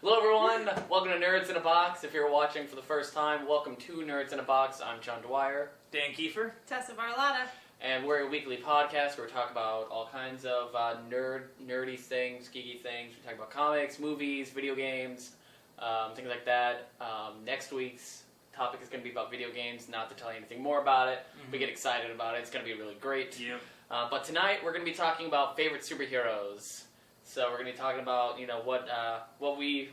Hello everyone, welcome to Nerds in a Box. If you're watching for the first time, welcome to Nerds in a Box. I'm John Dwyer. Dan Kiefer. Tessa Varlata. And we're a weekly podcast where we talk about all kinds of nerdy things, geeky things. We talk about comics, movies, video games, things like that. Next week's topic is going to be about video games, not to tell you anything more about it. We get excited about it. It's going to be really great. Yep. But tonight we're going to be talking about favorite superheroes. So we're going to be talking about, what we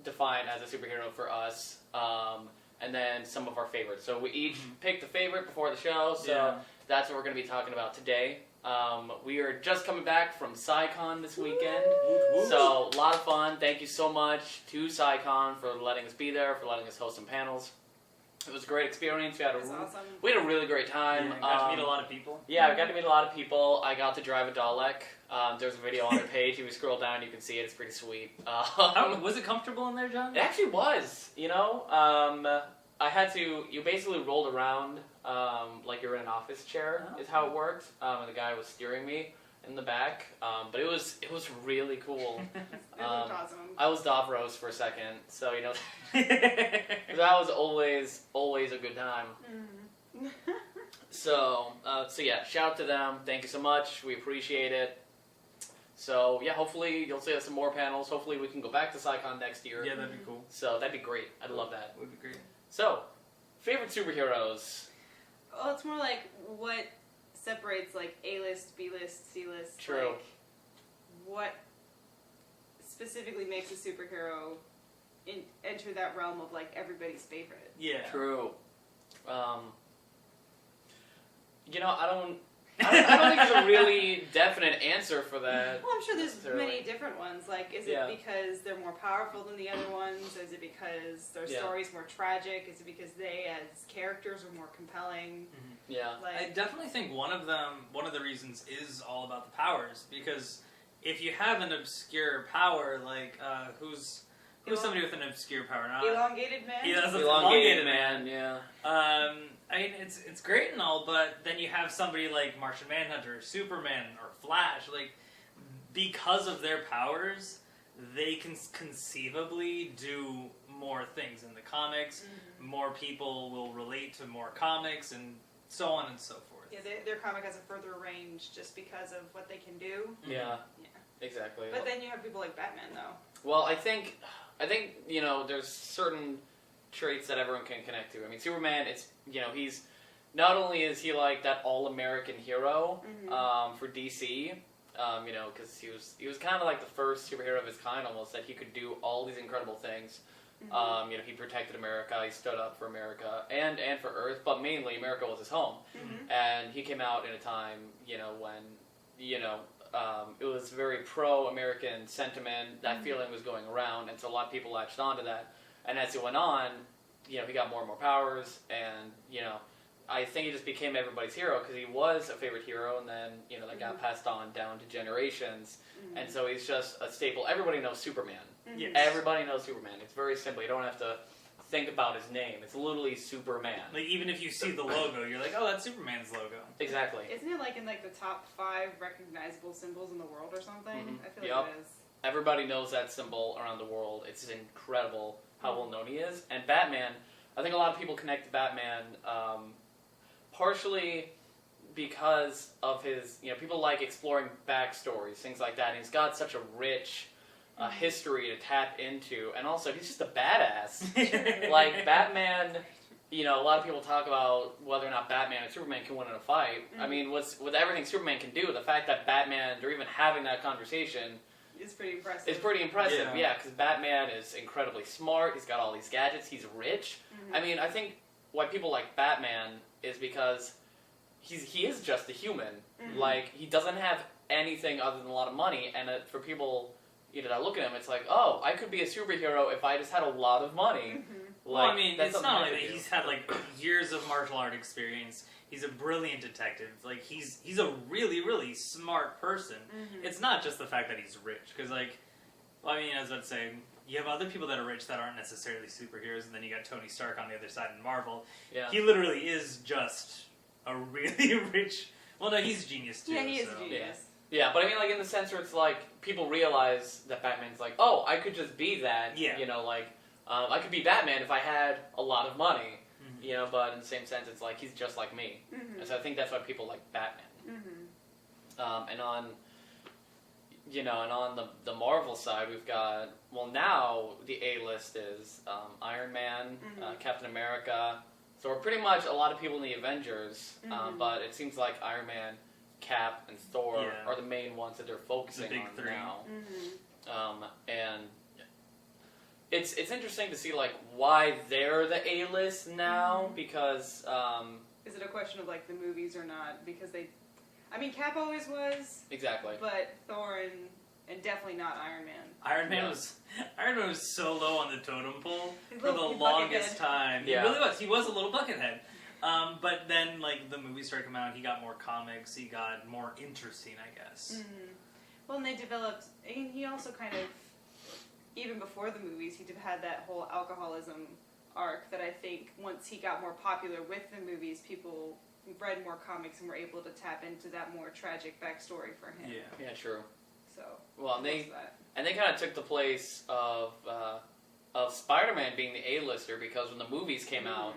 define as a superhero for us, and then some of our favorites. So we each picked a favorite before the show, so that's what we're going to be talking about today. We are just coming back from SciCon this weekend, so a lot of fun. Thank you so much to SciCon for letting us be there, for letting us host some panels. It was a great experience. We had a really great time. Yeah, got to meet a lot of people. Yeah, we got to meet a lot of people. I got to drive a Dalek. There's a video on their page. If you scroll down, you can see it. It's pretty sweet. Was it comfortable in there, John? It actually was. I had to. You basically rolled around like you're in an office chair. Is how it worked. And the guy was steering me in the back. But it was really cool. It looked awesome. I was Davros for a second, so that was always a good time. So yeah, shout out to them. Thank you so much. We appreciate it. So yeah, hopefully you'll see us some more panels. Hopefully we can go back to SciCon next year. Yeah, that'd be cool. So that'd be great. I'd love that. Would be great. So, favorite superheroes? Well, it's more like what separates like A-list, B-list, C-list. True. Like, what specifically makes a superhero enter that realm of like everybody's favorite? Yeah. True. I don't think there's a really definite answer for that. Well, I'm sure there's many different ones. Like, is it because they're more powerful than the other ones? Is it because their story's more tragic? Is it because they, as characters, are more compelling? Yeah. I definitely think one of the reasons is all about the powers, because if you have an obscure power, like, who's somebody with an obscure power? Elongated Man? Yeah, that's Elongated Man, yeah. I mean, it's great and all, but then you have somebody like Martian Manhunter, Superman, or Flash. Like, because of their powers, they can conceivably do more things in the comics. More people will relate to more comics, and so on and so forth. Yeah, their comic has a further range just because of what they can do. Yeah. Exactly. But then you have people like Batman, though. Well, I think there's certain traits that everyone can connect to. I mean, Superman, he's not only is he like that all-American hero for DC, because he was kind of like the first superhero of his kind almost, that he could do all these incredible things. He protected America, he stood up for America and for Earth, but mainly America was his home. And he came out in a time, when, it was very pro-American sentiment. That feeling was going around, and so a lot of people latched onto that. And as he went on, he got more and more powers, and, I think he just became everybody's hero, because he was a favorite hero, and then, that got passed on down to generations. And so he's just a staple. Everybody knows Superman. Yes. Everybody knows Superman. It's very simple. You don't have to think about his name. It's literally Superman. Like, even if you see the logo, you're like, oh, that's Superman's logo. Exactly. Isn't it like in like the top 5 recognizable symbols in the world or something? I feel like it is. Everybody knows that symbol around the world. It's incredible how well known he is. And Batman, I think a lot of people connect to Batman partially because of his, people like exploring backstories, things like that. And he's got such a rich history to tap into, and also he's just a badass. Like Batman, a lot of people talk about whether or not Batman and Superman can win in a fight. I mean, with everything Superman can do, the fact that Batman, they're even having that conversation, it's pretty impressive. It's pretty impressive, because Batman is incredibly smart. He's got all these gadgets. He's rich. I mean, I think why people like Batman is because he is just a human. Like, he doesn't have anything other than a lot of money, and for people that look at him, it's like, oh, I could be a superhero if I just had a lot of money. Well, I mean, it's not only that he's had like years of martial art experience. He's a brilliant detective. Like, he's a really, really smart person. It's not just the fact that he's rich, because as I'd say, you have other people that are rich that aren't necessarily superheroes, and then you got Tony Stark on the other side in Marvel. Yeah. He literally is just a really rich. Well, no, he's a genius too. Yeah, he is a genius. Yeah, but I mean, like, in the sense where it's like, people realize that Batman's like, oh, I could just be that. Yeah. You know, like, I could be Batman if I had a lot of money. Mm-hmm. You know, but in the same sense, it's like, he's just like me. Mm-hmm. And so I think that's why people like Batman. Mm-hmm. And on the Marvel side, we've got, well, now the A-list is Iron Man, Captain America. So we're pretty much a lot of people in the Avengers, but it seems like Iron Man, Cap, and Thor are the main ones that they're focusing on three. Now. Mm-hmm. And it's interesting to see like why they're the A-list now, because is it a question of like the movies or not? Because Cap always was exactly, but Thor and definitely not Iron Man. Iron Man was so low on the totem pole for the longest buckethead. time. Yeah. He really was. He was a little buckethead. But then, like, the movies started coming out, he got more comics, he got more interesting, I guess. Mm-hmm. Well, and they developed, and he also kind of, even before the movies, he had that whole alcoholism arc that I think once he got more popular with the movies, people read more comics and were able to tap into that more tragic backstory for him. Yeah, true. So, well, and they kind of took the place of Spider-Man being the A-lister, because when the movies came out,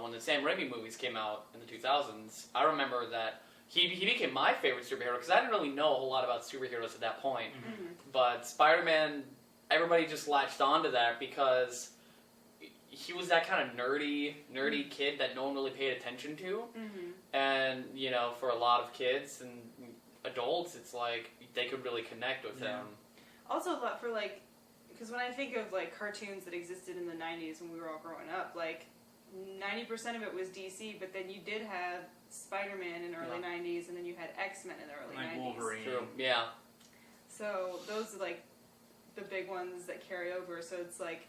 when the Sam Raimi movies came out in the 2000s, I remember that he became my favorite superhero, because I didn't really know a whole lot about superheroes at that point. Mm-hmm. But Spider-Man, everybody just latched onto that because he was that kind of nerdy kid that no one really paid attention to. Mm-hmm. And, you know, for a lot of kids and adults, it's like they could really connect with him. Also, a lot for, like, because when I think of, like, cartoons that existed in the 90s when we were all growing up, like, 90% of it was DC, but then you did have Spider-Man in the early 90s, and then you had X-Men in the early 90s. Wolverine. True. Yeah. So those are, like, the big ones that carry over. So it's like,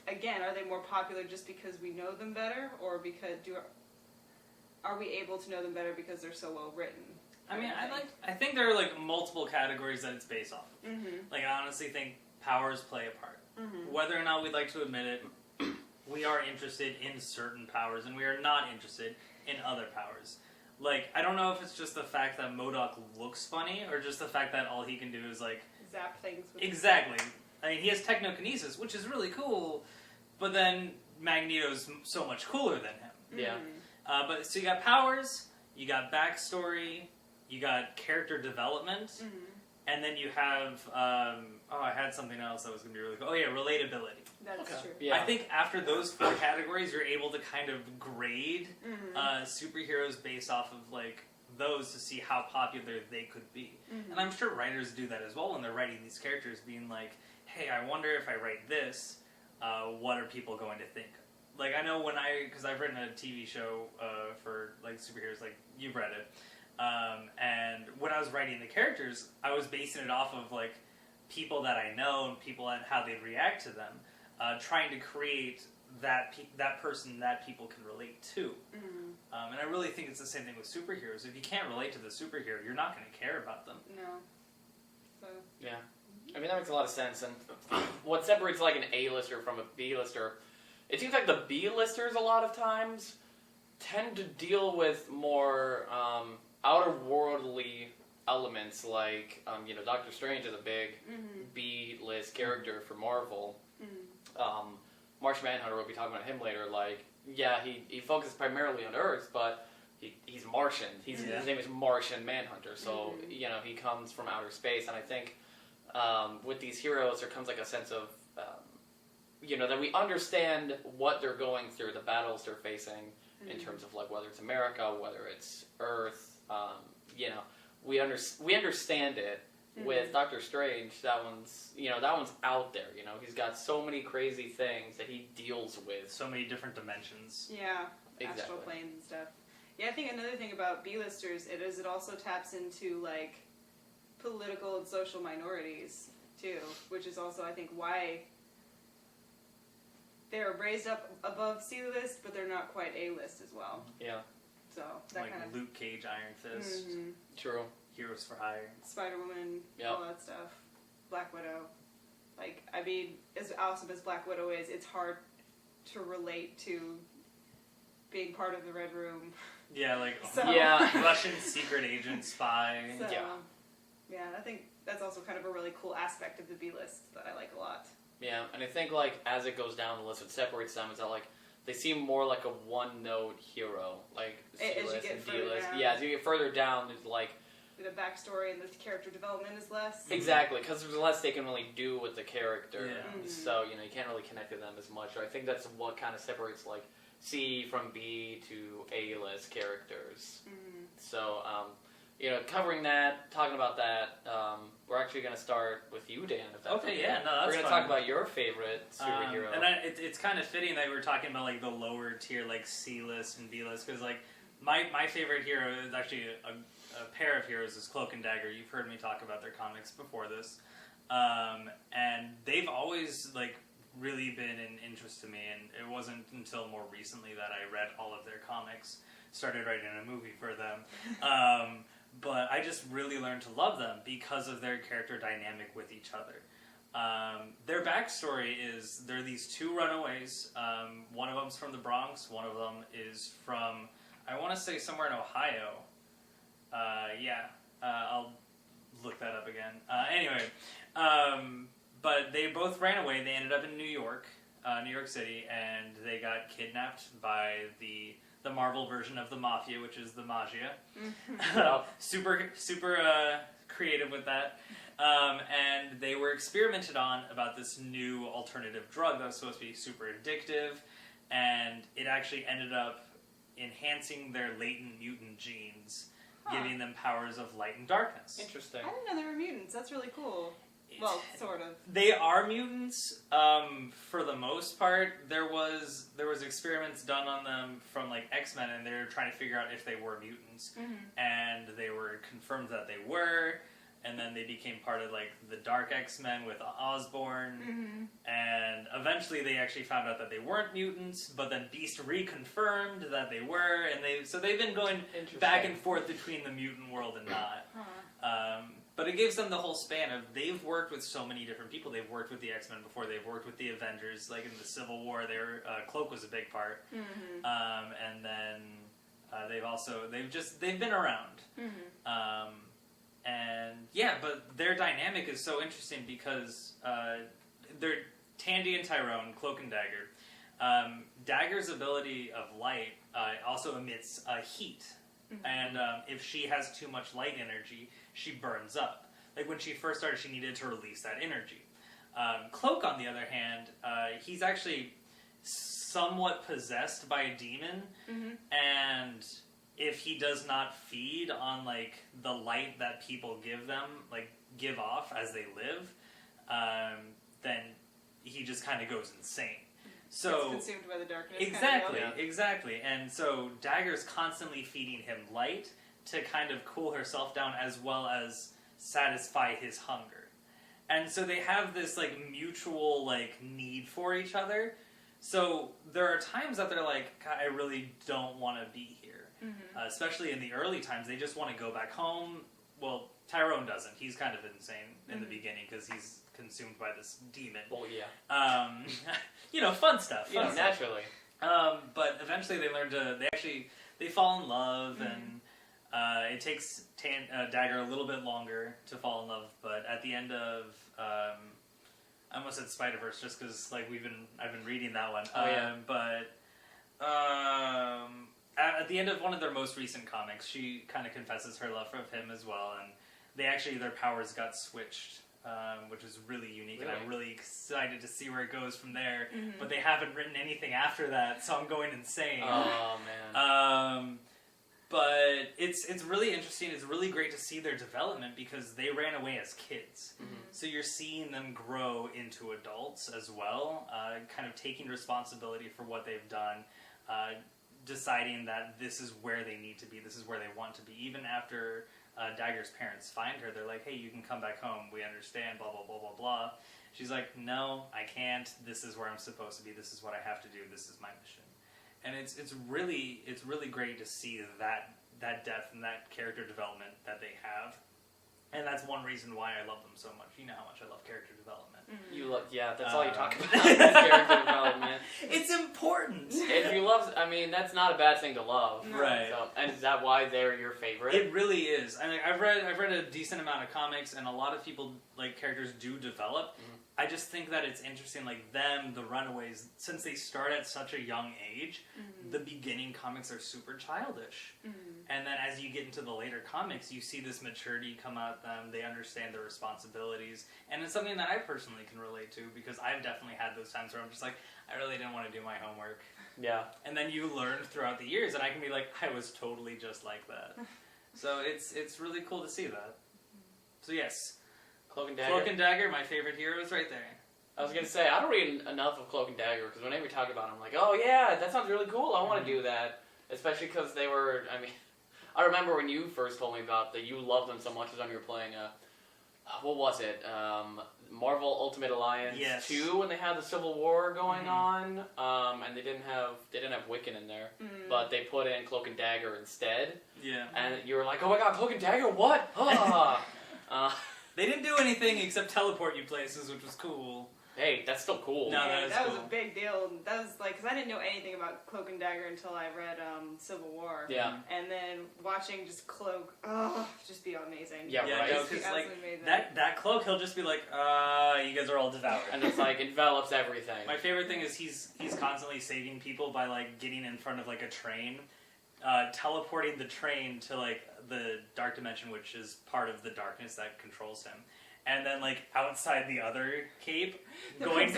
again, are they more popular just because we know them better, or because are we able to know them better because they're so well written? I mean, I think there are like multiple categories that it's based off of. Mm-hmm. Like, I honestly think powers play a part. Mm-hmm. Whether or not we'd like to admit it, we are interested in certain powers, and we are not interested in other powers. Like, I don't know if it's just the fact that MODOK looks funny, or just the fact that all he can do is like zap things. Exactly. I mean, he has technokinesis, which is really cool, but then Magneto's so much cooler than him. Yeah. But so you got powers, you got backstory, you got character development, and then you have, I had something else that was going to be really cool. Oh yeah, relatability. That's true. Yeah. I think after those 4 categories, you're able to kind of grade superheroes based off of, like, those to see how popular they could be. Mm-hmm. And I'm sure writers do that as well when they're writing these characters, being like, hey, I wonder if I write this, what are people going to think? Like, I know because I've written a TV show for, like, superheroes, like, you've read it. And when I was writing the characters, I was basing it off of, like, people that I know and people and how they'd react to them, trying to create that person that people can relate to. Mm-hmm. And I really think it's the same thing with superheroes. If you can't relate to the superhero, you're not going to care about them. No. So. Yeah. I mean, that makes a lot of sense. And what separates, like, an A-lister from a B-lister, it seems like the B-listers a lot of times tend to deal with more outer-worldly elements, like, Doctor Strange is a big B-list character for Marvel. Mm-hmm. Martian Manhunter, we'll be talking about him later, like, yeah, he focuses primarily on Earth, but he's Martian. His name is Martian Manhunter, so, he comes from outer space, and I think with these heroes, there comes, like, a sense of, that we understand what they're going through, the battles they're facing, in terms of, like, whether it's America, whether it's Earth, we understand it. With Doctor Strange, that one's out there, he's got so many crazy things that he deals with. So many different dimensions. Yeah, exactly. Astral planes and stuff. Yeah, I think another thing about B-listers, it also taps into, like, political and social minorities, too, which is also, I think, why they're raised up above C-list, but they're not quite A-list as well. Yeah. So, that like kind of... Luke Cage, Iron Fist. Mm-hmm. True. Heroes for Hire. Spider-Woman, all that stuff. Black Widow. Like, I mean, as awesome as Black Widow is, it's hard to relate to being part of the Red Room. Yeah, like, so. Russian secret agent spy. So, yeah. Yeah, I think that's also kind of a really cool aspect of the B-list that I like a lot. Yeah, and I think like as it goes down the list, what separates them is that like they seem more like a one-note hero, like As you C-list get and further D-list. down. Yeah, as you get further down, there's like The backstory and the character development is less. exactly because there's less they can really do with the character. Yeah. Mhm. So you know you can't really connect to them as much. I think that's what kind of separates like C from B to A-list characters. Mhm. So you know, covering that, talking about that, we're actually going to start with you, Dan. If that's Okay, yeah, no, that's we're going to fine. talk about your favorite superhero. And it's kind of fitting that we were talking about like the lower tier, like C-list and B-list, because like my favorite hero is actually a pair of heroes is Cloak and Dagger. You've heard me talk about their comics before this, and they've always like really been an interest to me. And it wasn't until more recently that I read all of their comics, started writing a movie for them. But I just really learned to love them because of their character dynamic with each other. Their backstory is they're these two runaways. One of them's from the Bronx. One of them is from, I want to say, somewhere in Ohio. I'll look that up again. Anyway, but they both ran away. They ended up in New York City, and they got kidnapped by the Marvel version of the Mafia, which is the Magia. Super creative with that. And they were experimented on about this new alternative drug that was supposed to be super addictive, and it actually ended up enhancing their latent mutant genes, giving them powers of light and darkness. Interesting. I didn't know they were mutants. That's really cool. Well, sort of. They are mutants, for the most part. There was experiments done on them from like X-Men, and they were trying to figure out if they were mutants, and they were confirmed that they were. And then they became part of like the Dark X-Men with Osborn, and eventually they actually found out that they weren't mutants. But then Beast reconfirmed that they were, and they've been going back and forth between the mutant world and not. But it gives them the whole span of they've worked with so many different people. They've worked with the X-Men before. They've worked with the Avengers, like in the Civil War. Cloak was a big part, and then they've been around. And yeah, but their dynamic is so interesting because they're Tandy and Tyrone, Cloak and Dagger. Dagger's ability of light also emits heat. And if she has too much light energy, she burns up. Like when she first started, she needed to release that energy. Cloak, on the other hand, he's actually somewhat possessed by a demon, and if he does not feed on like the light that people give off as they live, then he just kind of goes insane. So it's consumed by the darkness. Exactly. And so Dagger's constantly feeding him light to kind of cool herself down as well as satisfy his hunger. And so they have this like mutual like need for each other. So there are times that they're like, God, I really don't want to be here. Especially in the early times, they just want to go back home. Well, Tyrone doesn't. He's kind of insane in the beginning because he's consumed by this demon. Well, yeah. Fun stuff. Naturally. But eventually they learn they fall in love, and it takes Dagger a little bit longer to fall in love. But at the end of, I almost said Spider-Verse just because like I've been reading that one. At the end of one of their most recent comics, she kind of confesses her love for him as well, and their powers got switched, which is really unique, and I'm really excited to see where it goes from there. But they haven't written anything after that, so I'm going insane. Oh man. But it's really interesting. It's really great to see their development because they ran away as kids. So you're seeing them grow into adults as well, kind of taking responsibility for what they've done, deciding that this is where they need to be, this is where they want to be. Even after Dagger's parents find her, they're like, hey, you can come back home, we understand, blah, blah, blah, blah, blah. She's like, no, I can't, this is where I'm supposed to be, this is what I have to do, this is my mission. And it's really great to see that depth and that character development that they have. And that's one reason why I love them so much. You know how much I love character development. That's all you talk about is character development. It's important. If you love, I mean, that's not a bad thing to love. No. Right. So, and is that why they're your favorite? It really is. I mean, I've read a decent amount of comics, and a lot of people, like, characters do develop. Mhm. I just think that it's interesting, like, them, the Runaways, since they start at such a young age, the beginning comics are super childish. And then as you get into the later comics, you see this maturity come out of them, they understand their responsibilities, and it's something that I personally can relate to, because I've definitely had those times where I'm just like, I really didn't want to do my homework. Yeah. And then you learn throughout the years, and I can be like, I was totally just like that. So it's really cool to see that. So yes, Cloak and Dagger. Cloak and Dagger, my favorite heroes right there. I was gonna say I don't read enough of Cloak and Dagger because whenever we talk about it, I'm like, oh yeah, that sounds really cool. I want to do that, especially because they were. I mean, I remember when you first told me about that you loved them so much when you were playing. What was it? Marvel Ultimate Alliance Yes. 2 when they had the Civil War going on, and they didn't have Wiccan in there, but they put in Cloak and Dagger instead, Yeah. and you were like, oh my god, Cloak and Dagger, what? They didn't do anything except teleport you places, which was cool. Hey, that's still cool. No, that is that was cool. a big deal. That was like, because I didn't know anything about Cloak and Dagger until I read Civil War. Yeah. And then watching just Cloak, just be amazing. Yeah, Yeah, right. no, Just be 'cause, like, absolutely amazing. That cloak, he'll just be like, you guys are all devoured. And it's like envelops everything. My favorite thing is he's constantly saving people by like getting in front of like a train, teleporting the train to like the dark dimension, which is part of the darkness that controls him, and then like outside the other cape, going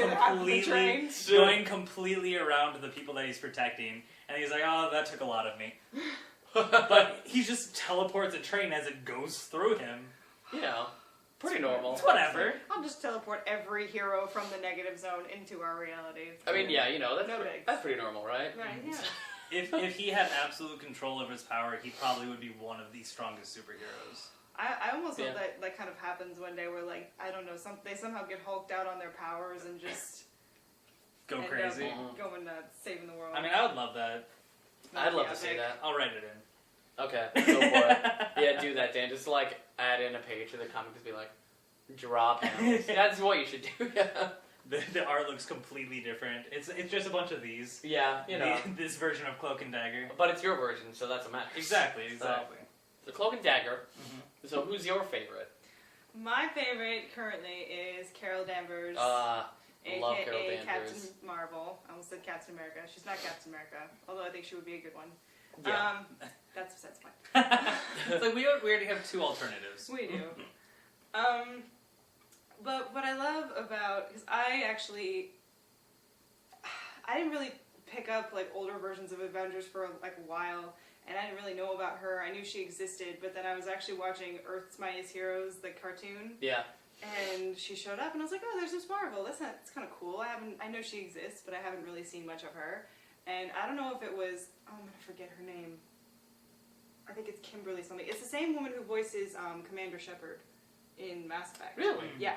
completely around the people that he's protecting, and he's like, oh, that took a lot of me. But he just teleports a train as it goes through him. You know, pretty normal. It's whatever. I'll just teleport every hero from the negative zone into our reality. I mean, yeah, you know, that's, No bigs. that's pretty normal, right? Right, yeah. If he had absolute control of his power, he probably would be one of the strongest superheroes. I almost Yeah. hope that kind of happens one day where, like, I don't know, they somehow get hulked out on their powers and just Go end crazy. up going saving the world. I mean, I would love that. I'd love to see that. I'll write it in. Okay, go for it. Yeah, do that, Dan. Just like add in a page to the comic, just be like, drop him. That's what you should do. Yeah. The art looks completely different. It's just a bunch of these. Yeah, you know. This version of Cloak and Dagger. But it's your version, so that's a match. Exactly. So Cloak and Dagger. So who's your favorite? My favorite currently is Carol Danvers, Love Carol aka Danvers. Captain Marvel. I almost said Captain America. She's not Captain America, although I think she would be a good one. Yeah. That's besides the point. It's like we already have two alternatives. We do. But what I love about, because I didn't really pick up like older versions of Avengers for like a while, and I didn't really know about her. I knew she existed, but then I was actually watching Earth's Mightiest Heroes, the cartoon, Yeah. and she showed up, and I was like, oh, there's Miss Marvel. It's kind of cool. I know she exists, but I haven't really seen much of her. And I don't know if it was, I'm gonna forget her name. I think it's Kimberly something. It's the same woman who voices Commander Shepard in Mass Effect. Really? Yeah.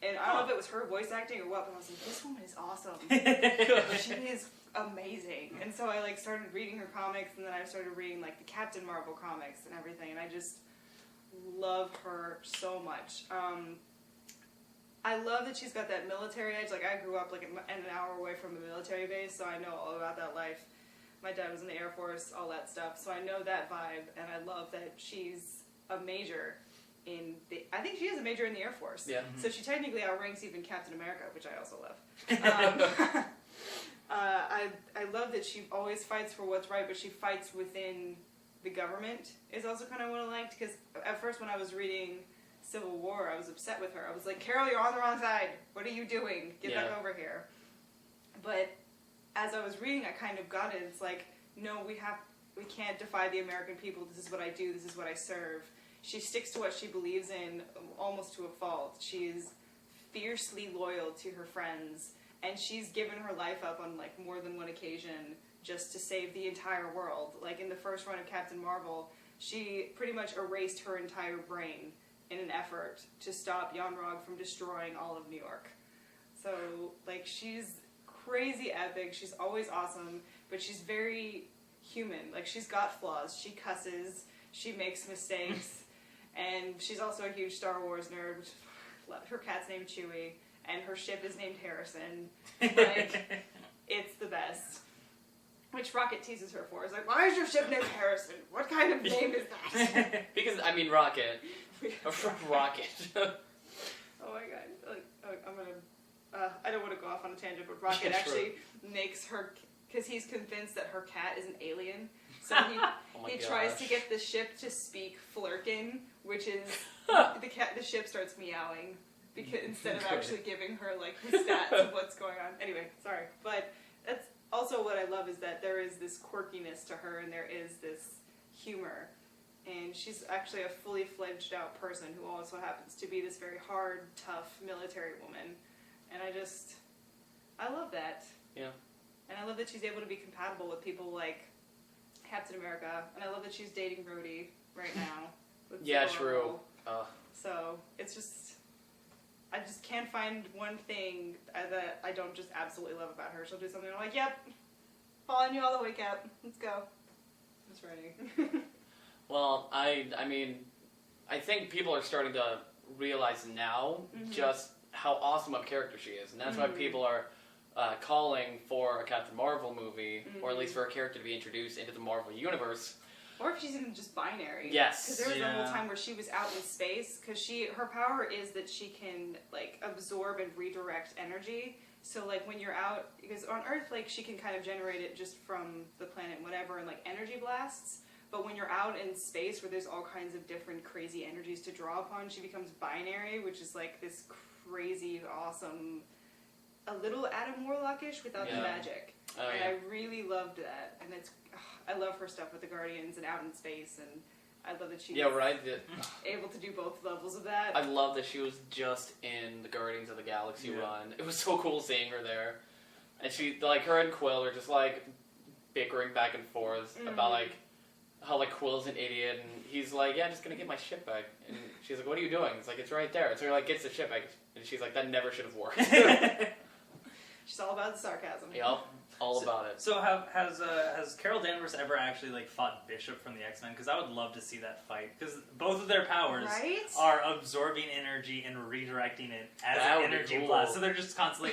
And I don't know if it was her voice acting or what, but I was like, this woman is awesome. She is amazing. And so I like started reading her comics, and then I started reading like the Captain Marvel comics and everything, and I just love her so much. I love that she's got that military edge. Like, I grew up like an hour away from a military base, so I know all about that life. My dad was in the Air Force, all that stuff, so I know that vibe, and I love that she's a major in the... I think she is a major in the Air Force. Yeah. So she technically outranks even Captain America, which I also love. I love that she always fights for what's right, but she fights within the government is also kind of what I liked, because at first when I was reading Civil War, I was upset with her. I was like, Carol, you're on the wrong side. What are you doing? Get back over here. But as I was reading, I kind of got it. It's like, no, we can't defy the American people. This is what I do. This is what I serve. She sticks to what she believes in almost to a fault. She is fiercely loyal to her friends, and she's given her life up on like more than one occasion just to save the entire world. Like in the first run of Captain Marvel, she pretty much erased her entire brain in an effort to stop Yon-Rogg from destroying all of New York. So, like, she's crazy epic. She's always awesome, but she's very human. Like, she's got flaws. She cusses. She makes mistakes. And she's also a huge Star Wars nerd, which her cat's named Chewie. and her ship is named Harrison. Like, it's the best. Which Rocket teases her for. It's like, why is your ship named Harrison? What kind of name is that? Because, I mean, Rocket. Rocket. Oh my god. Like, I'm gonna... I don't want to go off on a tangent, but Rocket Yeah, actually makes her... Because he's convinced that her cat is an alien. So Oh my he tries to gosh. get the ship to speak Flurkin, which is... the ship starts meowing because instead of Good. actually giving her, like, the stats of what's going on. Anyway, sorry. But that's also what I love is that there is this quirkiness to her and there is this humor. And she's actually a fully fledged out person who also happens to be this very hard, tough military woman. And I love that. Yeah. And I love that she's able to be compatible with people like Captain America. And I love that she's dating Rhodey right now. With Yeah, Zora true. Hall. So it's just, I just can't find one thing that I don't just absolutely love about her. She'll do something I'm like, yep, following you all the way, Cap. Let's go. I'm just ready. Well, I mean, I think people are starting to realize now just how awesome of a character she is. And that's why people are calling for a Captain Marvel movie, or at least for a character to be introduced into the Marvel Universe. Or if she's even just binary. Yes. Because there was a Yeah. whole time where she was out in space, because her power is that she can, like, absorb and redirect energy. So, like, when you're out, because on Earth, like, she can kind of generate it just from the planet and whatever, and, like, energy blasts. But when you're out in space where there's all kinds of different crazy energies to draw upon, she becomes binary, which is, like, this crazy, awesome, a little Adam Warlock-ish without the Yeah. magic. Oh, And yeah. I really loved that. And I love her stuff with the Guardians and out in space, and I love that she's Yeah, right. able to do both levels of that. I love that she was just in the Guardians of the Galaxy run. It was so cool seeing her there. And she, like, her and Quill are just, like, bickering back and forth about, like, how, like, Quill's an idiot, and he's like, yeah, I'm just gonna get my ship back. And she's like, what are you doing? It's like, it's right there. So he, like, gets the ship back, and she's like, that never should have worked. She's all about the sarcasm. Yup, all about it. So has Carol Danvers ever actually like fought Bishop from the X-Men? Because I would love to see that fight. Because both of their powers Right? are absorbing energy and redirecting it as That an would be energy cool. blast. So they're just constantly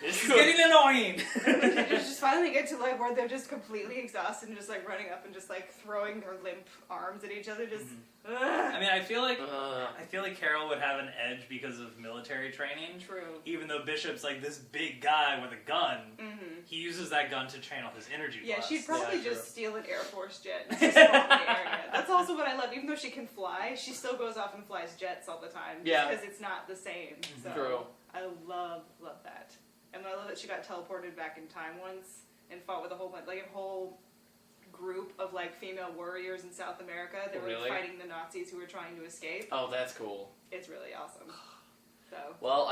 This is getting annoying. They just finally get to like where they're just completely exhausted and just like running up and just like throwing their limp arms at each other. Just. I mean, I feel like Uh, Carol would have an edge because of military training. True. Even though Bishop's like this big guy with a gun, Mm-hmm. he uses that gun to channel his energy. Yeah, blast. she'd probably Yeah, just true. steal an Air Force jet and just fall in the area. That's also what I love. Even though she can fly, she still goes off and flies jets all the time. Yeah. Because it's not the same. So True. I love that. And I love that she got teleported back in time once and fought with a whole group of like female warriors in South America. They were Really? fighting the Nazis who were trying to escape. Oh, that's cool. It's really awesome. So Well,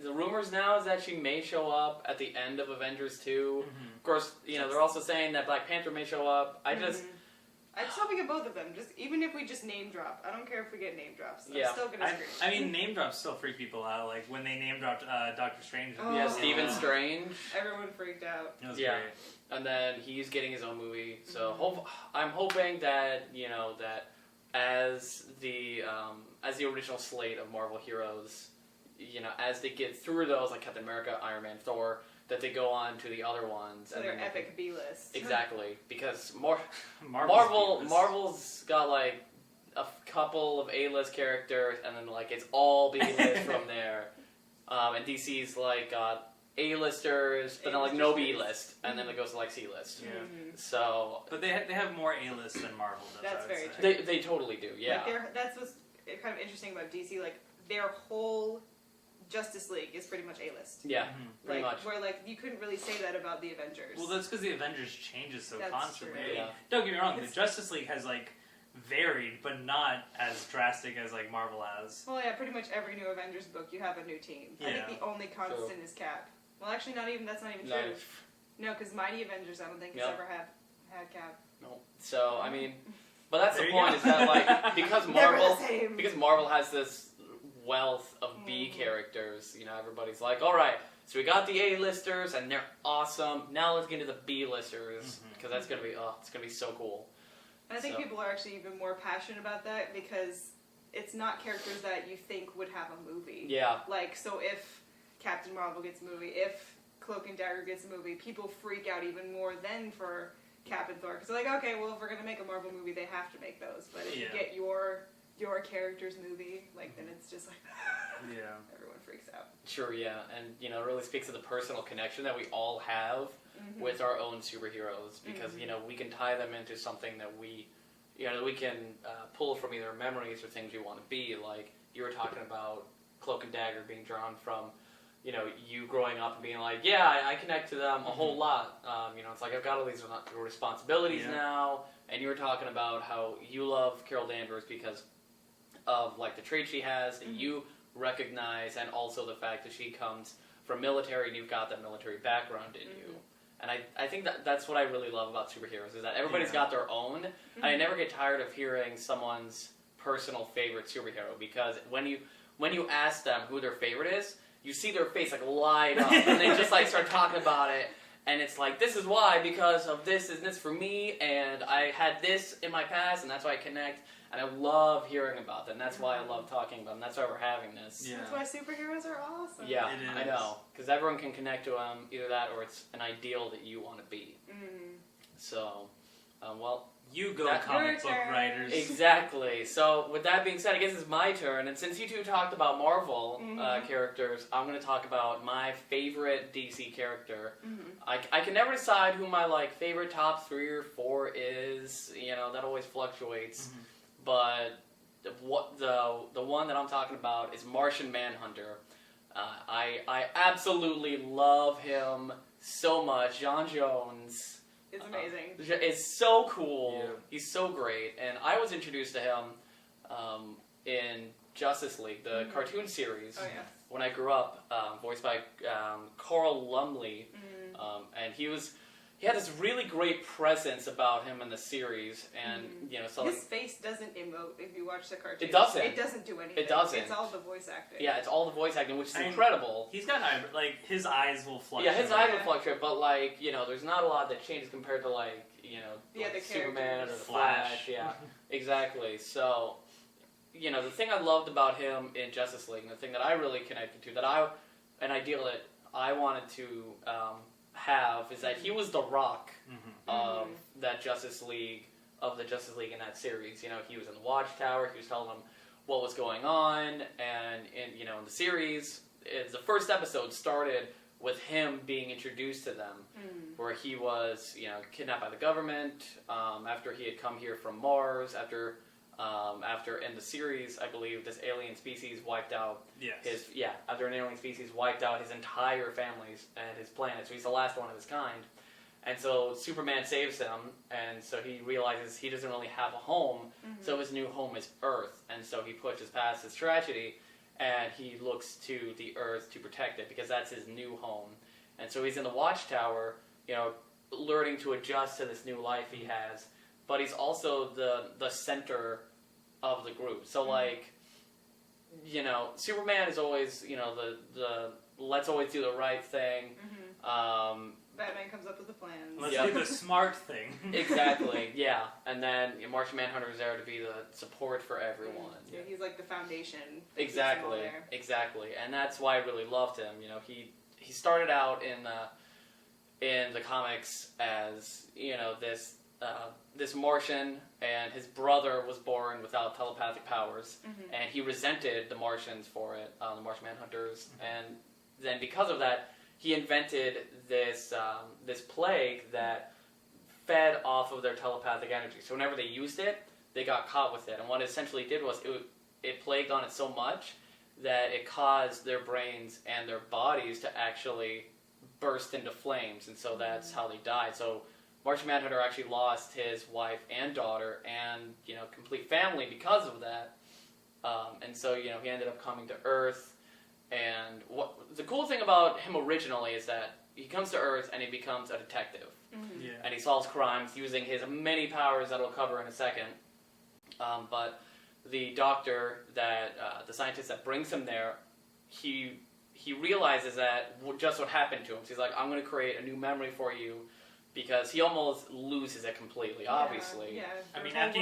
the rumors now is that she may show up at the end of Avengers 2. Of course, you know, they're also saying that Black Panther may show up. I just hope we get both of them. Just even if we just name drop, I don't care if we get name drops. Yeah. I'm still gonna scream. I mean, name drops still freak people out. Like when they name dropped Doctor Strange. Oh. yeah, Stephen Strange. Everyone freaked out. It was Yeah. great. And then he's getting his own movie. So I'm hoping that, you know, that as the original slate of Marvel heroes, you know, as they get through those, like Captain America, Iron Man, Thor, that they go on to the other ones. So and they're then they epic B-list. can- Exactly. Because Marvel's Marvel's got like a couple of A-list characters, and then like it's all B-list from there. And DC's like got A-listers, but then like no B-list, and then it goes to like C-list. Yeah. So But they have more A-list than Marvel does. That's I would very say. true. they totally do. Yeah. Like that's what's kind of interesting about DC. Like their whole Justice League is pretty much A-list. Yeah. Mhm. Pretty like, much. Where like you couldn't really say that about the Avengers. Well, that's because the Avengers changes so That's constantly. true. I mean, Yeah. don't get me wrong, the It's- Justice League has like varied, but not as drastic as like Marvel has. Well, yeah, pretty much every new Avengers book you have a new team. I Yeah. think the only constant is Cap. Well, actually, that's not even No, true. No, because Mighty Avengers, I don't think has Yep. ever had Cap. no. So I mean, but that's There the you point go. is that like because Never Marvel the same. because Marvel has this wealth of B Mhm. characters, you know, everybody's like, all right, so we got the A-listers and they're awesome. Now let's get into the B-listers Mhm. because it's gonna be so cool. And I think So- people are actually even more passionate about that because it's not characters that you think would have a movie. Yeah. Like, so if Captain Marvel gets a movie, if Cloak and Dagger gets a movie, people freak out even more then for Cap and Thor. Because they're like, okay, well, if we're going to make a Marvel movie, they have to make those. But if you get your character's movie, like, then it's just like, Yeah. everyone freaks out. Sure, yeah. And, you know, it really speaks to the personal connection that we all have with our own superheroes. Because, you know, we can tie them into something that we can pull from either memories or things we want to be. Like, you were talking about Cloak and Dagger being drawn from, you know, you growing up and being like, yeah, I connect to them a whole lot. You know, it's like, I've got all these responsibilities now. And you were talking about how you love Carol Danvers because of, like, the trait she has that you recognize, and also the fact that she comes from military and you've got that military background in you. And I think that's what I really love about superheroes, is that everybody's got their own. And I never get tired of hearing someone's personal favorite superhero, because when you ask them who their favorite is, you see their face like light up, and they just like start talking about it, and it's like, this is why, because of this and this for me, and I had this in my past, and that's why I connect, and I love hearing about them. That's why I love talking about them. That's why we're having this. Yeah. That's why superheroes are awesome. Yeah, It I is. know, because everyone can connect to them, either that or it's an ideal that you want to be. So, well, You go, That- comic Your book turn. writers. exactly. So, with that being said, I guess it's my turn. And since you two talked about Marvel characters, I'm going to talk about my favorite DC character. I can never decide who my like favorite top 3 or 4 is. You know, that always fluctuates. But the one that I'm talking about is Martian Manhunter. I absolutely love him so much. John Jones. It's amazing. It's so cool. Yeah. He's so great. And I was introduced to him in Justice League, the cartoon series, Oh, yeah. when I grew up, voiced by Carl Lumley. And he had this really great presence about him in the series. And, you know, so His face doesn't emote if you watch the cartoon. It doesn't. It doesn't do anything. It doesn't. It's all the voice acting. yeah, it's all the voice acting, which is I mean, incredible. He's got like his eyes will fluctuate. Yeah, his eyes will fluctuate, but like, you know, there's not a lot that changes compared to like, you know, The other like Superman or the characters. Flash. Yeah, exactly. So, you know, the thing I loved about him in Justice League, and the thing that I really connected to, an ideal that I wanted to have, is that he was the Rock of the Justice League in that series. You know, he was in the Watchtower. He was telling them what was going on, and in the series, the first episode started with him being introduced to them, where he was, you know, kidnapped by the government after he had come here from Mars. After in the series, I believe this alien species wiped out after an alien species wiped out his entire families and his planet. So he's the last one of his kind. And so Superman saves him, and so he realizes he doesn't really have a home, so his new home is Earth. And so he pushes past his tragedy, and he looks to the Earth to protect it, because that's his new home. And so he's in the Watchtower, you know, learning to adjust to this new life he has, but he's also the center of the group. So, like, you know, Superman is always, you know, the let's always do the right thing. Batman comes up with the plans. Let's do the smart thing. Exactly, yeah. And then Martian Manhunter is there to be the support for everyone. Yeah, he's like the foundation. Exactly, exactly. And that's why I really loved him. You know, he started out in the comics as, you know, this Martian, and his brother was born without telepathic powers, and he resented the Martians for it, the Martian Manhunters, and then because of that, he invented this plague that fed off of their telepathic energy. So whenever they used it, they got caught with it, and what it essentially did was it plagued on it so much that it caused their brains and their bodies to actually burst into flames, and so that's how they died. So Martian Manhunter actually lost his wife and daughter and, you know, complete family because of that. And so, you know, he ended up coming to Earth. And the cool thing about him originally is that he comes to Earth and he becomes a detective. Yeah. And he solves crimes using his many powers that we'll cover in a second. But the doctor, the scientist that brings him there, he realizes that just what happened to him. So he's like, I'm going to create a new memory for you because he almost loses it completely. Obviously, Yeah. I mean, There's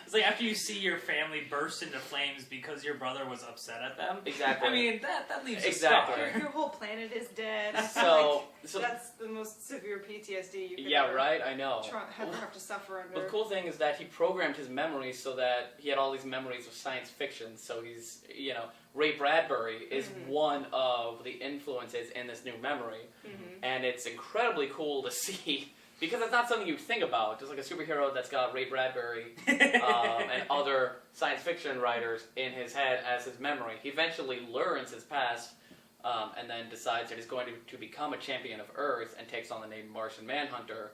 it's like after you see your family burst into flames because your brother was upset at them. exactly. I mean, that leaves Exactly. a scar. your whole planet is dead. So, That's the most severe PTSD you could yeah, ever right. I know. have to suffer under. But the cool thing is that he programmed his memories so that he had all these memories of science fiction. So he's, Ray Bradbury is one of the influences in this new memory. And it's incredibly cool to see, because it's not something you'd think about. Just like a superhero that's got Ray Bradbury and other science fiction writers in his head as his memory. He eventually learns his past and then decides that he's going to become a champion of Earth and takes on the name Martian Manhunter.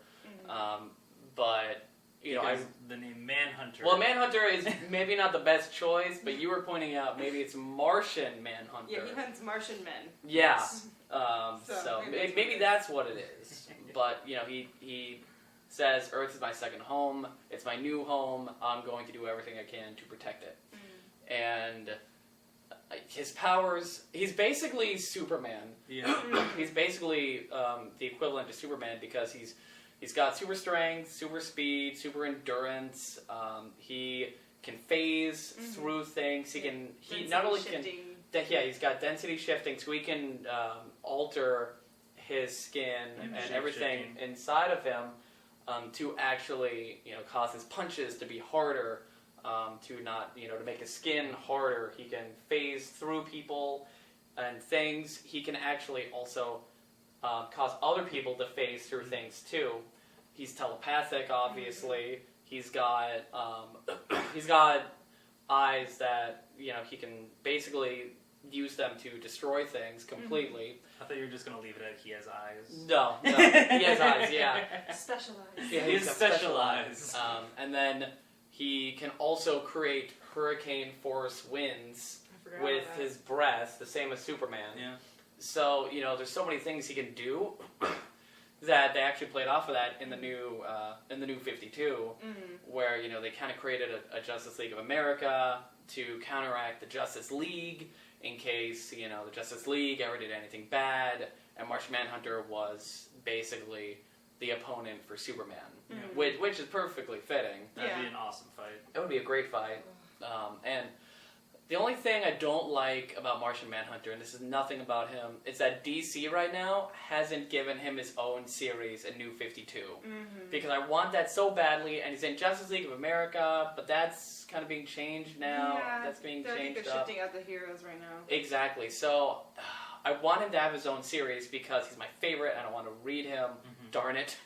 But, Because the name Manhunter. Well, Manhunter is maybe not the best choice, but you were pointing out maybe it's Martian Manhunter. Yeah, he hunts Martian men. Yeah. So, So maybe maybe that's what it is. But, he says, Earth is my second home. It's my new home. I'm going to do everything I can to protect it. And his powers, he's basically Superman. Yeah. He's basically the equivalent to Superman because he's got super strength, super speed, super endurance. He can phase through things. He not only can... he's got density shifting, so he can alter his skin and everything inside of him to actually, cause his punches to be harder, to not, to make his skin harder. He can phase through people and things. He can actually also cause other people to phase through things too. He's telepathic, obviously. He's got eyes that he can basically use them to destroy things completely. I thought you were just going to leave it at he has eyes. No, he has eyes. Yeah, Specialized. yeah, He's got specialized. and then he can also create hurricane force winds with his breath, the same as Superman. Yeah. So there's so many things he can do that they actually played off of that in the new 52, where they kind of created a Justice League of America to counteract the Justice League in case the Justice League ever did anything bad, and Martian Manhunter was basically the opponent for Superman, which is perfectly fitting. That'd be an awesome fight. It would be a great fight, and the only thing I don't like about Martian Manhunter, and this is nothing about him, is that DC right now hasn't given him his own series in New 52. Because I want that so badly, and he's in Justice League of America, but that's kind of being changed now. Yeah, that's being I think changed they're up. shifting out the heroes right now. Exactly. So I want him to have his own series because he's my favorite, and I want to read him. Darn it.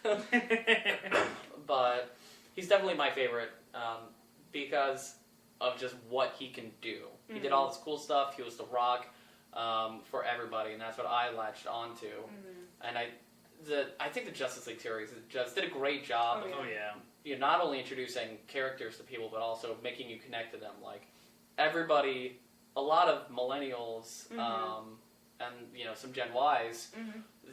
But he's definitely my favorite because of just what he can do. He did all this cool stuff. He was the Rock for everybody, and that's what I latched onto. And I think the Justice League series just did a great job of not only introducing characters to people, but also making you connect to them. Like everybody, a lot of millennials and some Gen Ys,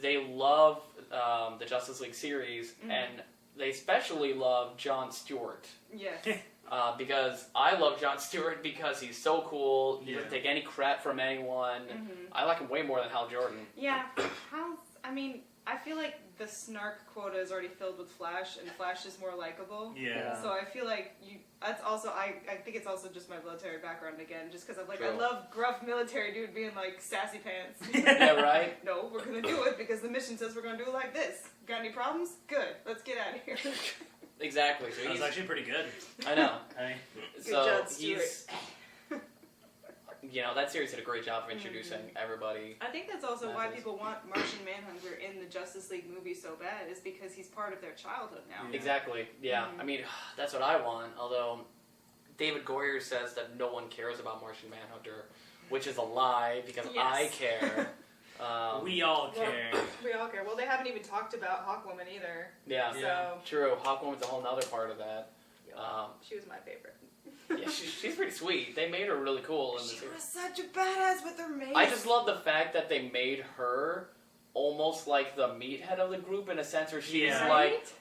they love the Justice League series, and they especially love Jon Stewart. Yes. Because I love Jon Stewart because he's so cool. He doesn't take any crap from anyone. I like him way more than Hal Jordan. Yeah. I feel like the snark quota is already filled with Flash, and Flash is more likable. Yeah. So I feel like that's also, I think it's also just my military background again, just because I'm like, True. I love gruff military dude being like sassy pants. Yeah, right? No, we're gonna do it because the mission says we're gonna do it like this. Got any problems? Good. Let's get out of here. Exactly. So That was he's, actually pretty good. I know. Good So job, Stewart. he's, that series did a great job of introducing everybody. I think that's also why people want Martian Manhunter in the Justice League movie so bad, is because he's part of their childhood now. Exactly. Yeah. I mean, that's what I want. Although David Goyer says that no one cares about Martian Manhunter, which is a lie because I care. We all care. We all care. Well, they haven't even talked about Hawkwoman either. Yeah. So True. Hawkwoman's a whole nother part of that. she was my favorite. Yeah, she's pretty sweet. They made her really cool in the She series. was such a badass with her mace. I just love the fact that they made her almost like the meathead of the group in a sense where she's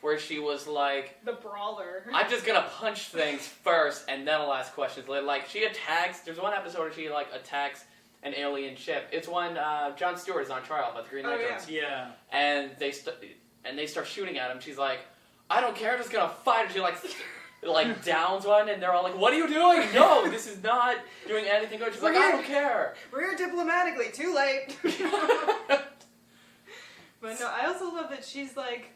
where she was like, the brawler. I'm just gonna punch things first and then I'll ask questions later. Like she attacks. There's one episode where she attacks an alien ship. It's when Jon Stewart is on trial by the Green Lanterns. Yeah. And and they start shooting at him. She's like, I don't care, I'm just gonna fight. And she like downs one, and they're all like, what are you doing? No, this is not doing anything good. She's like, I don't care. We're here diplomatically. Too late. But no, I also love that she's like